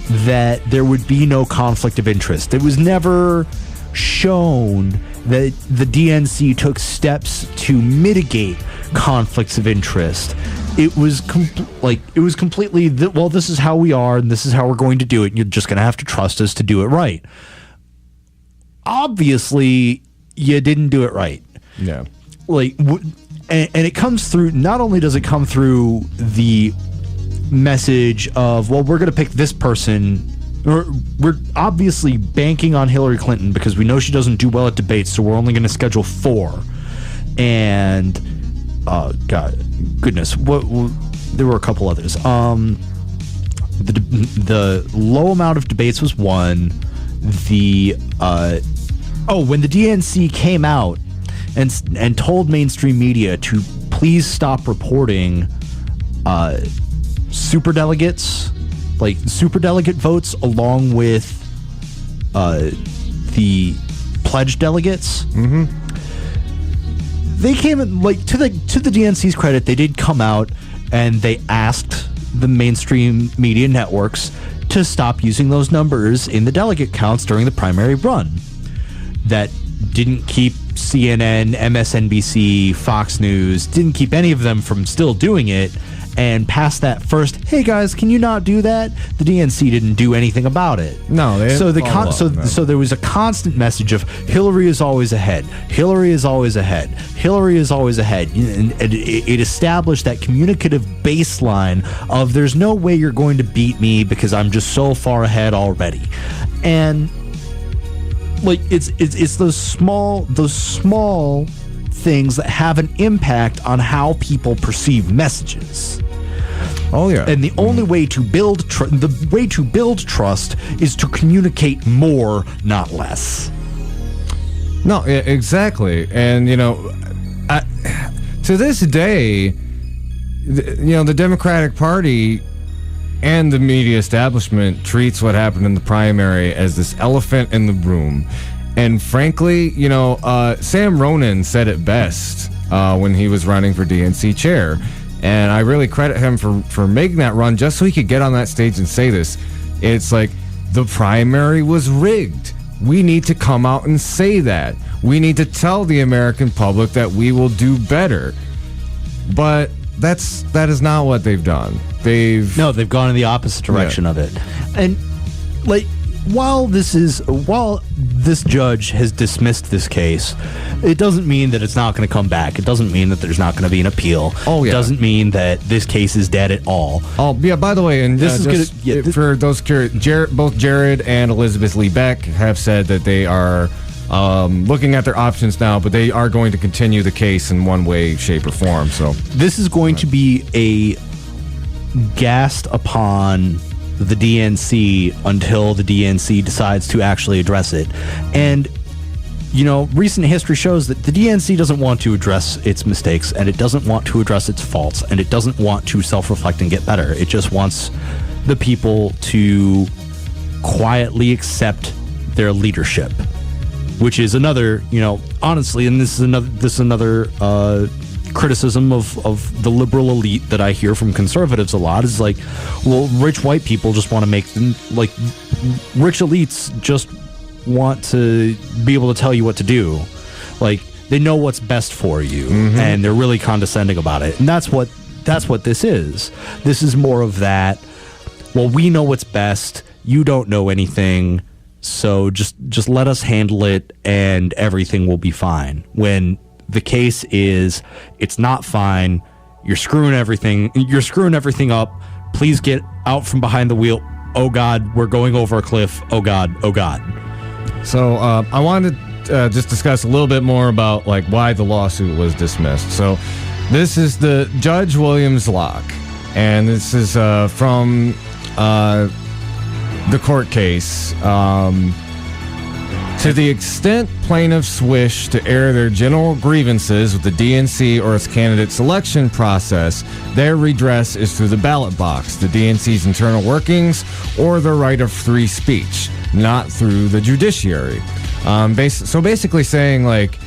that there would be no conflict of interest. It was never shown that the DNC took steps to mitigate conflicts of interest. It was completely this is how we are and this is how we're going to do it, and you're just going to have to trust us to do it right. Obviously, you didn't do it right. Yeah. And it comes through, not only does it come through the message of, well, we're going to pick this person, or we're obviously banking on Hillary Clinton because we know she doesn't do well at debates, so we're only going to schedule 4. And goodness, there were a couple others. The low amount of debates was one. When the DNC came out and told mainstream media to please stop reporting superdelegates, like superdelegate votes, along with the pledged delegates. Mm-hmm. They came to the DNC's credit, they did come out and they asked the mainstream media networks to stop using those numbers in the delegate counts during the primary run. That didn't keep CNN, MSNBC, Fox News, didn't keep any of them from still doing it. And past that first, hey guys, can you not do that? The DNC didn't do anything about it. No, they didn't. So there was a constant message of Hillary is always ahead. Hillary is always ahead. Hillary is always ahead. And it established that communicative baseline of there's no way you're going to beat me because I'm just so far ahead already. And it's those small things that have an impact on how people perceive messages. Oh yeah. And the only way to build trust is to communicate more, not less. No, yeah, exactly. And to this day, the Democratic Party and the media establishment treats what happened in the primary as this elephant in the room. And frankly, Sam Ronan said it best when he was running for DNC chair. And I really credit him for making that run just so he could get on that stage and say this. It's like, the primary was rigged. We need to come out and say that. We need to tell the American public that we will do better. But that is not what they've done. They've gone in the opposite direction of it. And while this judge has dismissed this case, it doesn't mean that it's not going to come back. It doesn't mean that there's not going to be an appeal. Oh, yeah. It doesn't mean that this case is dead at all. Oh, yeah, by the way, and this is for those curious, both Jared and Elizabeth Lee Beck have said that they are looking at their options now, but they are going to continue the case in one way, shape, or form. So this is going to be a gassed upon the DNC until the DNC decides to actually address it. And recent history shows that the DNC doesn't want to address its mistakes, and it doesn't want to address its faults, and it doesn't want to self-reflect and get better. It just wants the people to quietly accept their leadership, which is another, honestly, and this is another criticism of the liberal elite that I hear from conservatives a lot is like, well, rich white people just want to make them, like, rich elites just want to be able to tell you what to do. Like, they know what's best for you, and they're really condescending about it. And that's what this is. This is more of that, well, we know what's best, you don't know anything, so just let us handle it and everything will be fine. When the case is it's not fine. You're screwing everything up. Please get out from behind the wheel. Oh God, we're going over a cliff. Oh God, oh God. So I wanted to just discuss a little bit more about like why the lawsuit was dismissed. So this is the Judge Williams Locke, and this is from the court case. To the extent plaintiffs wish to air their general grievances with the DNC or its candidate selection process, their redress is through the ballot box, the DNC's internal workings, or the right of free speech, not through the judiciary. So basically saying like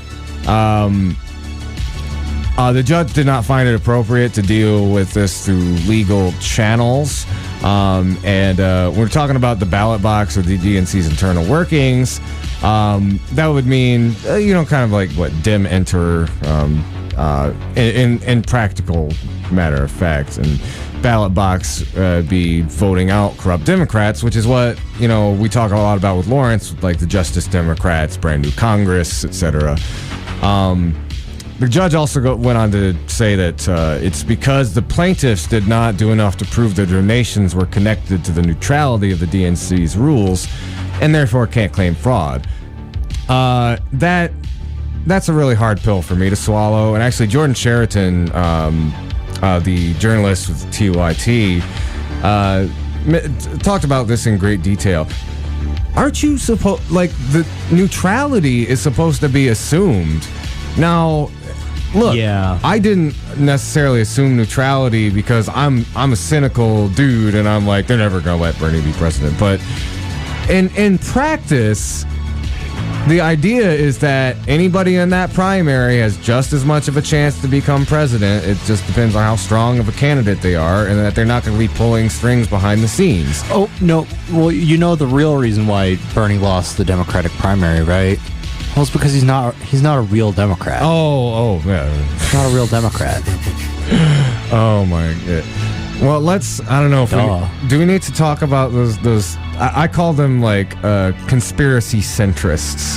the judge did not find it appropriate to deal with this through legal channels. And we're talking about the ballot box or the DNC's internal workings. That would mean, kind of like what dim enter in practical matter of fact. And ballot box be voting out corrupt Democrats, which is what, we talk a lot about with Lawrence, like the Justice Democrats, brand new Congress, etc. The judge also went on to say that it's because the plaintiffs did not do enough to prove their donations were connected to the neutrality of the DNC's rules, and therefore can't claim fraud. That's a really hard pill for me to swallow. And actually, Jordan Sheraton, the journalist with TYT, talked about this in great detail. Aren't you supposed, like, the neutrality is supposed to be assumed? Now, look, yeah. I didn't necessarily assume neutrality because I'm a cynical dude, and I'm like, they're never going to let Bernie be president. But in practice, the idea is that anybody in that primary has just as much of a chance to become president. It just depends on how strong of a candidate they are, and that they're not going to be pulling strings behind the scenes. Oh, no. Well, the real reason why Bernie lost the Democratic primary, right? Well, it's because he's not a real Democrat. Oh, yeah. He's not a real Democrat. Oh, my God. Well, I don't know if do we need to talk about those I call them like conspiracy centrists.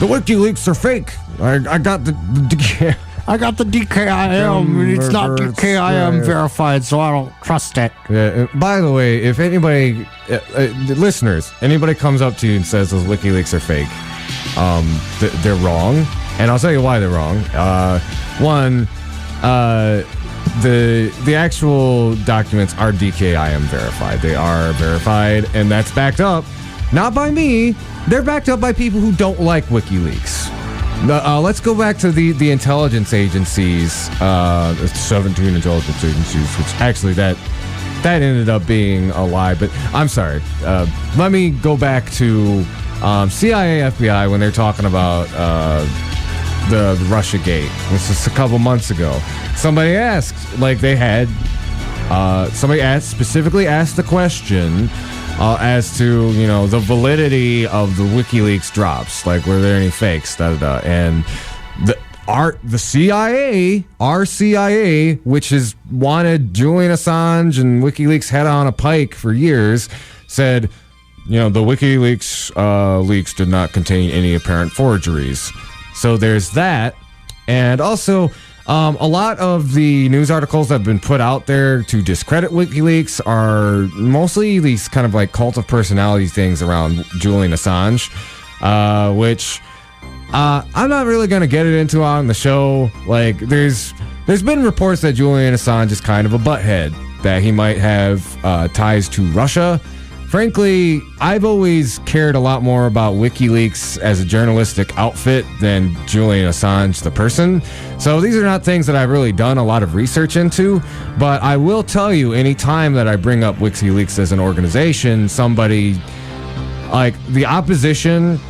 The WikiLeaks are fake. I got the DKIM. It's not DKIM verified, so I don't trust it. Yeah. By the way, if anybody, listeners, anybody comes up to you and says those WikiLeaks are fake, they're wrong, and I'll tell you why they're wrong. One. The actual documents are DKIM verified. They are verified, and that's backed up not by me. They're backed up by people who don't like WikiLeaks. Let's go back to the intelligence agencies, 17 intelligence agencies, which actually that ended up being a lie. But I'm sorry. Let me go back to CIA, FBI when they're talking about the Russiagate. This is a couple months ago. Somebody asked, specifically asked the question as to, the validity of the WikiLeaks drops. Like, were there any fakes? And the CIA, our CIA, which has wanted Julian Assange and WikiLeaks head on a pike for years, said, the WikiLeaks leaks did not contain any apparent forgeries. So there's that. And also, a lot of the news articles that have been put out there to discredit WikiLeaks are mostly these kind of like cult of personality things around Julian Assange, which I'm not really going to get it into on the show. Like, there's been reports that Julian Assange is kind of a butthead, that he might have ties to Russia. Frankly, I've always cared a lot more about WikiLeaks as a journalistic outfit than Julian Assange, the person. So these are not things that I've really done a lot of research into, but I will tell you, any time that I bring up WikiLeaks as an organization, somebody, like the opposition,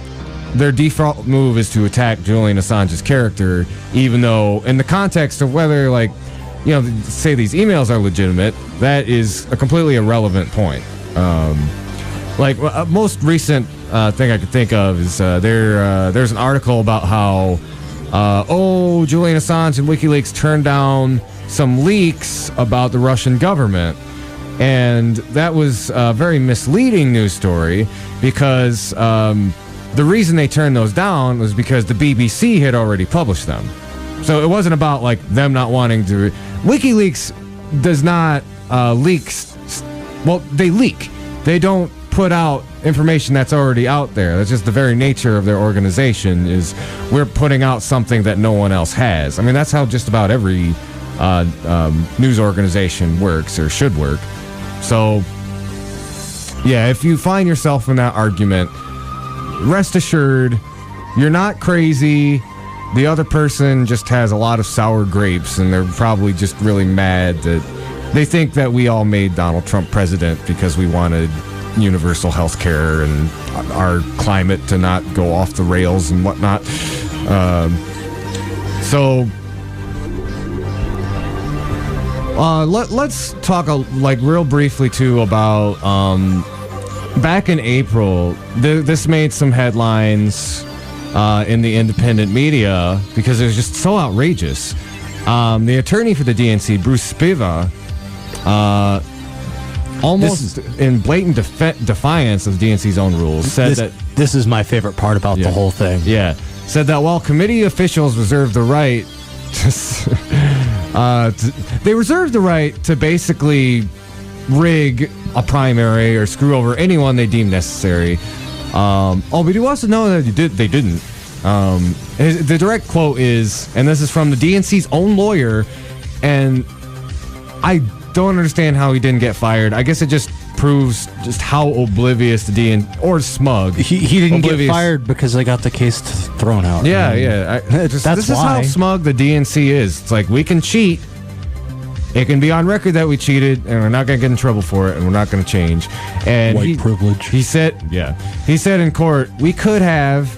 their default move is to attack Julian Assange's character, even though in the context of whether, say these emails are legitimate, that is a completely irrelevant point. Most recent thing I could think of is there's an article about how Julian Assange and WikiLeaks turned down some leaks about the Russian government, and that was a very misleading news story because the reason they turned those down was because the BBC had already published them. So it wasn't about like them not wanting to. WikiLeaks does not leak. Well, they leak. They don't put out information that's already out there. That's just the very nature of their organization, is we're putting out something that no one else has. I mean, that's how just about every news organization works or should work. So, yeah, if you find yourself in that argument, rest assured, you're not crazy. The other person just has a lot of sour grapes, and they're probably just really mad that they think that we all made Donald Trump president because we wanted universal health care and our climate to not go off the rails and whatnot. Let's talk real briefly too about back in April. This made some headlines in the independent media because it was just so outrageous. The attorney for the DNC, Bruce Spiva, almost in blatant defiance of the DNC's own rules, said that this is my favorite part about the whole thing. Yeah, said that while committee officials reserve the right they reserve the right to basically rig a primary or screw over anyone they deem necessary. But he wants to know that they didn't. The direct quote is, and this is from the DNC's own lawyer, and I don't understand how he didn't get fired. I guess it just proves just how oblivious the DNC, or smug. He didn't get fired because they got the case thrown out. Yeah. This is how smug the DNC is. It's like, we can cheat. It can be on record that we cheated, and we're not going to get in trouble for it, and we're not going to change. And white privilege. He said in court, we could have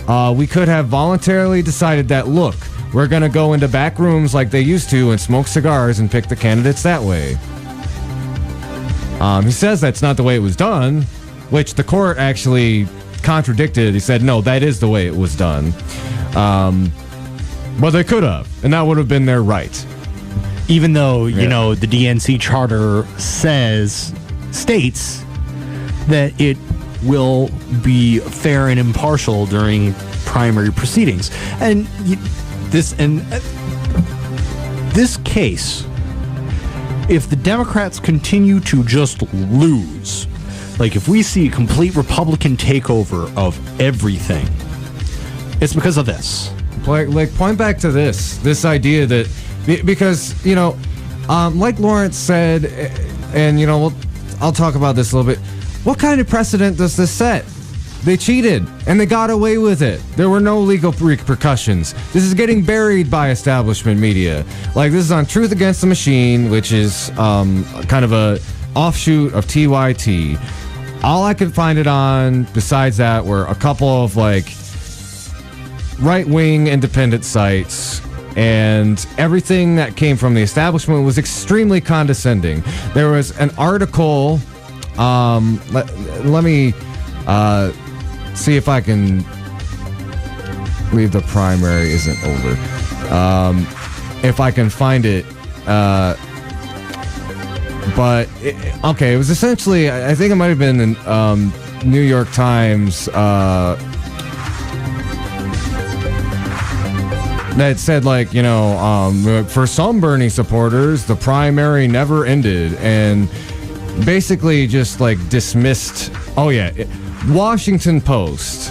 voluntarily decided that, look, we're going to go into back rooms like they used to and smoke cigars and pick the candidates that way. He says that's not the way it was done, which the court actually contradicted. He said, no, that is the way it was done. But they could have, and that would have been their right. Even though, you know, the DNC charter states that it will be fair and impartial during primary proceedings. And this case, if the Democrats continue to just lose, like if we see a complete Republican takeover of everything, it's because of this. Like point back to this idea that, because, you know, like Lawrence said, and, you know, I'll talk about this a little bit. What kind of precedent does this set? They cheated, and they got away with it. There were no legal repercussions. This is getting buried by establishment media. Like, this is on Truth Against the Machine, which is kind of a offshoot of TYT. All I could find it on, besides that, were a couple of, like, right-wing independent sites, and everything that came from the establishment was extremely condescending. There was an article, let me see if I can leave the primary isn't over. If I can find it, but it was essentially, I think it might have been the New York Times that said, like, you know, for some Bernie supporters, the primary never ended, and basically just like dismissed. Washington Post,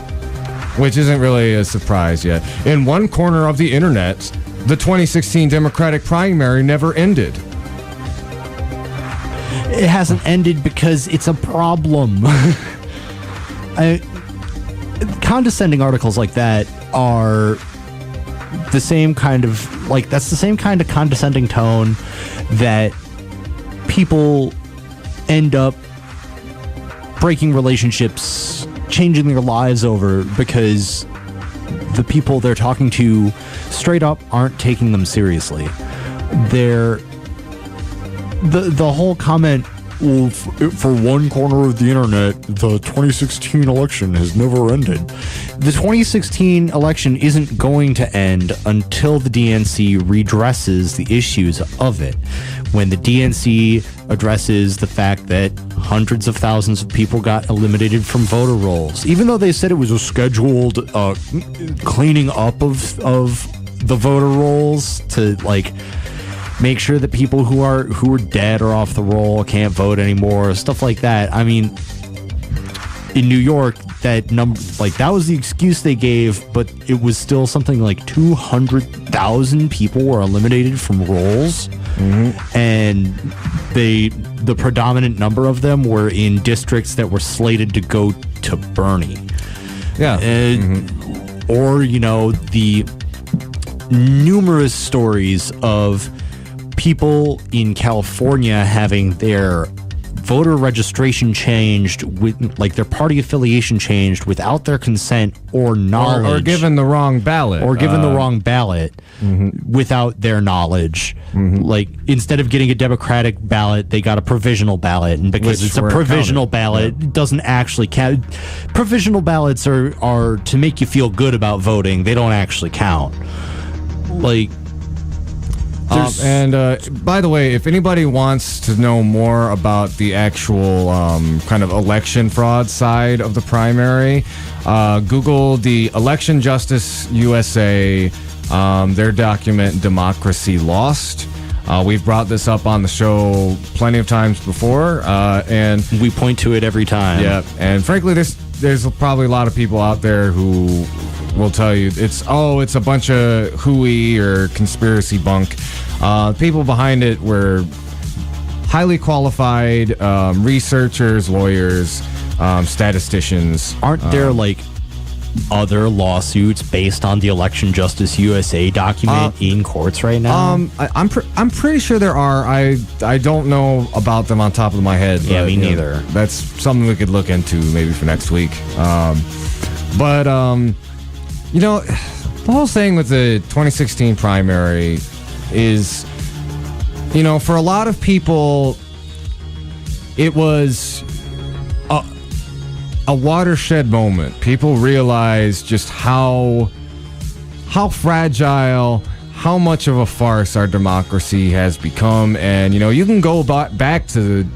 which isn't really a surprise yet. In one corner of the internet, the 2016 Democratic primary never ended. It hasn't ended because it's a problem. Condescending articles like that are the same kind of, like, that's the same kind of condescending tone that people end up breaking relationships, changing their lives over, because the people they're talking to straight up aren't taking them seriously. The whole comment well, for one corner of the internet, the 2016 election has never ended. The 2016 election isn't going to end until the DNC redresses the issues of it. When the DNC addresses the fact that hundreds of thousands of people got eliminated from voter rolls, even though they said it was a scheduled cleaning up of the voter rolls to like make sure that people who are dead or off the roll can't vote anymore, stuff like that. I mean, in New York, that number, like, that was the excuse they gave, but it was still something like 200,000 people were eliminated from rolls, and the predominant number of them were in districts that were slated to go to Bernie. Yeah. Or, you know, the numerous stories of people in California having their voter registration changed, with like their party affiliation changed without their consent or knowledge, or given the wrong ballot, without their knowledge. Like, instead of getting a Democratic ballot, they got a provisional ballot, and because it's a provisional ballot, it doesn't actually count. Provisional ballots are to make you feel good about voting. They don't actually count. Like, and by the way, if anybody wants to know more about the actual kind of election fraud side of the primary, Google the Election Justice USA, their document Democracy Lost. We've brought this up on the show plenty of times before, and we point to it every time. Yeah, and frankly, there's probably a lot of people out there who will tell you it's a bunch of hooey or conspiracy bunk. People behind it were highly qualified researchers, lawyers, statisticians. Aren't there like other lawsuits based on the Election Justice USA document in courts right now? I'm pretty sure there are. I don't know about them on top of my head. Yeah, me neither. That's something we could look into maybe for next week. You know, the whole thing with the 2016 primary is, you know, for a lot of people, it was a watershed moment. People realized just how fragile, how much of a farce our democracy has become. And, you know, you can go back to the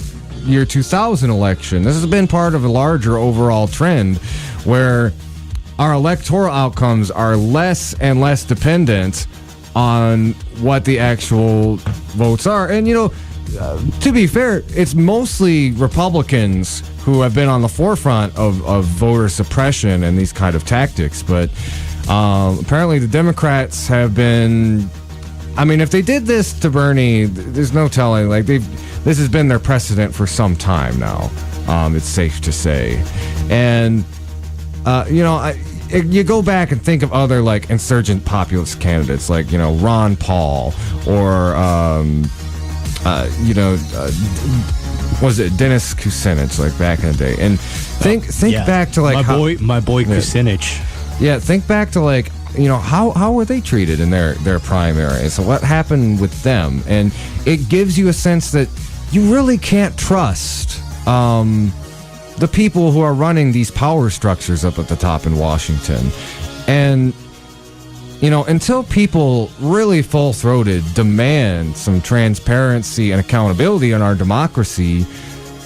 year 2000 election. This has been part of a larger overall trend where our electoral outcomes are less and less dependent on what the actual votes are. And, you know, to be fair, it's mostly Republicans who have been on the forefront of voter suppression and these kind of tactics. But apparently the Democrats have been, I mean, if they did this to Bernie, there's no telling. Like, this has been their precedent for some time now, it's safe to say. And you know, you go back and think of other like insurgent populist candidates, like, you know, Ron Paul or you know, was it Dennis Kucinich, like back in the day? And think back to like my boy Kucinich. Yeah, think back to like, you know, how were they treated in their primary? So what happened with them? And it gives you a sense that you really can't trust the people who are running these power structures up at the top in Washington. And, you know, until people really full-throated demand some transparency and accountability in our democracy,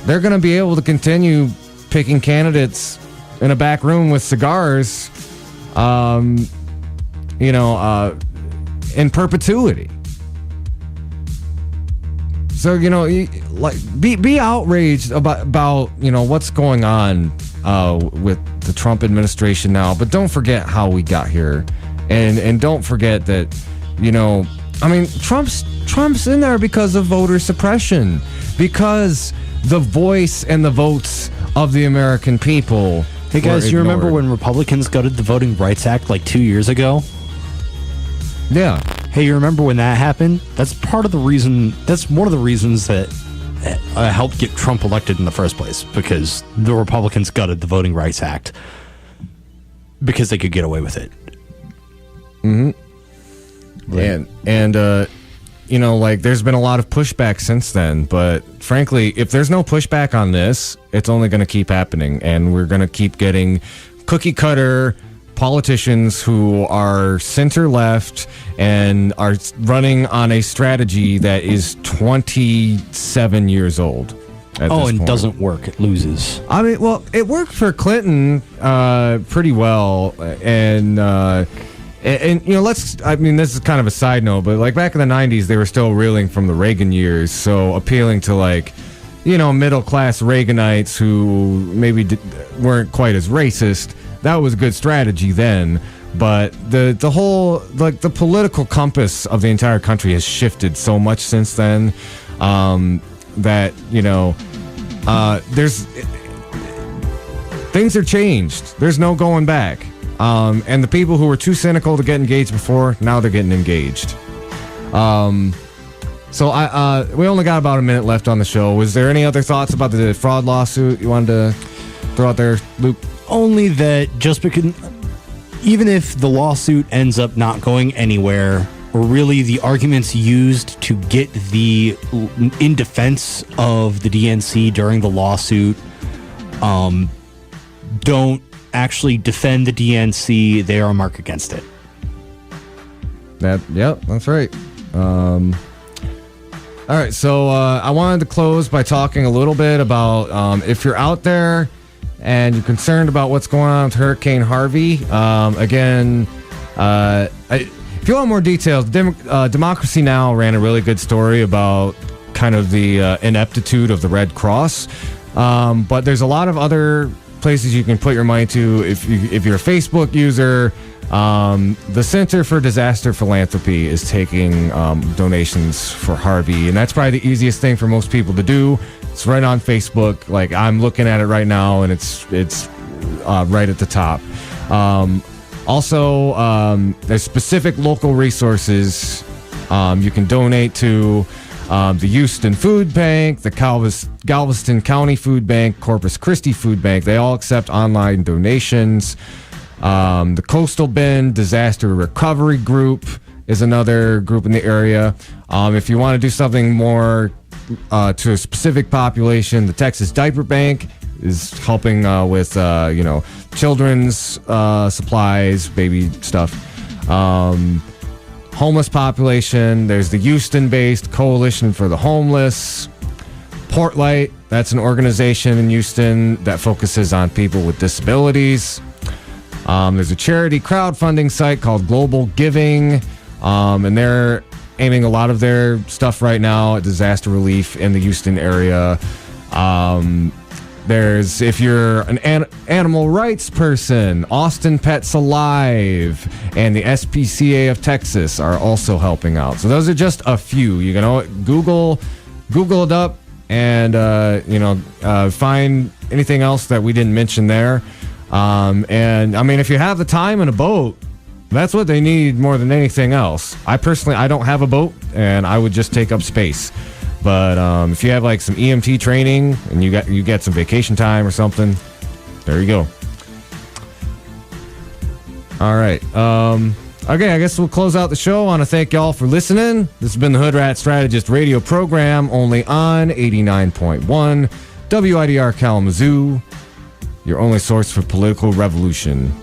they're going to be able to continue picking candidates in a back room with cigars, you know, in perpetuity. So, you know, like be outraged about you know what's going on with the Trump administration now, but don't forget how we got here, and don't forget that, you know, I mean, Trump's in there because of voter suppression, because the voice and the votes of the American people. Hey guys, you remember when Republicans gutted the Voting Rights Act like 2 years ago? Yeah. Hey, you remember when that happened? That's part of the reason. That's one of the reasons that helped get Trump elected in the first place, because the Republicans gutted the Voting Rights Act because they could get away with it. Mm-hmm. Right. And like there's been a lot of pushback since then. But frankly, if there's no pushback on this, it's only going to keep happening. And we're going to keep getting cookie cutter politicians who are center left and are running on a strategy that is 27 years old. And doesn't work. It loses. I mean, well, it worked for Clinton pretty well, and this is kind of a side note, but like back in the 90s, they were still reeling from the Reagan years, so appealing to middle class Reaganites who maybe weren't quite as racist. That was a good strategy then, but the whole the political compass of the entire country has shifted so much since then. That there's things are changed. There's no going back. And the people who were too cynical to get engaged before, now they're getting engaged. So we only got about a minute left on the show. Was there any other thoughts about the fraud lawsuit you wanted to throw out there, Luke? Only that just because, even if the lawsuit ends up not going anywhere, or really the arguments used to get in defense of the DNC during the lawsuit don't actually defend the DNC, they are a mark against it. That's right. All right, so I wanted to close by talking a little bit about if you're out there and you're concerned about what's going on with Hurricane Harvey. If you want more details, Democracy Now! Ran a really good story about kind of the ineptitude of the Red Cross. But there's a lot of other places you can put your money to if you're a Facebook user. The Center for Disaster Philanthropy is taking donations for Harvey, and that's probably the easiest thing for most people to do. It's right on Facebook. Like, I'm looking at it right now, and it's right at the top. Also, there's specific local resources you can donate to. The Houston Food Bank, the Galveston County Food Bank, Corpus Christi Food Bank, they all accept online donations. The Coastal Bend Disaster Recovery Group is another group in the area. If you want to do something more to a specific population, the Texas Diaper Bank is helping with children's supplies, baby stuff. Homeless population, there's the Houston-based Coalition for the Homeless. Portlight, that's an organization in Houston that focuses on people with disabilities. There's a charity crowdfunding site called Global Giving, and they're aiming a lot of their stuff right now at disaster relief in the Houston area. There's, if you're an animal rights person, Austin Pets Alive and the SPCA of Texas are also helping out. So those are just a few. You can Google it up and find anything else that we didn't mention there. And I mean, if you have the time and a boat, that's what they need more than anything else. I don't have a boat, and I would just take up space. But if you have like some EMT training and you get some vacation time or something, there you go. All right. Okay, I guess we'll close out the show. I want to thank y'all for listening. This has been the Hoodrat Strategist radio program, only on 89.1 WIDR Kalamazoo, your only source for political revolution.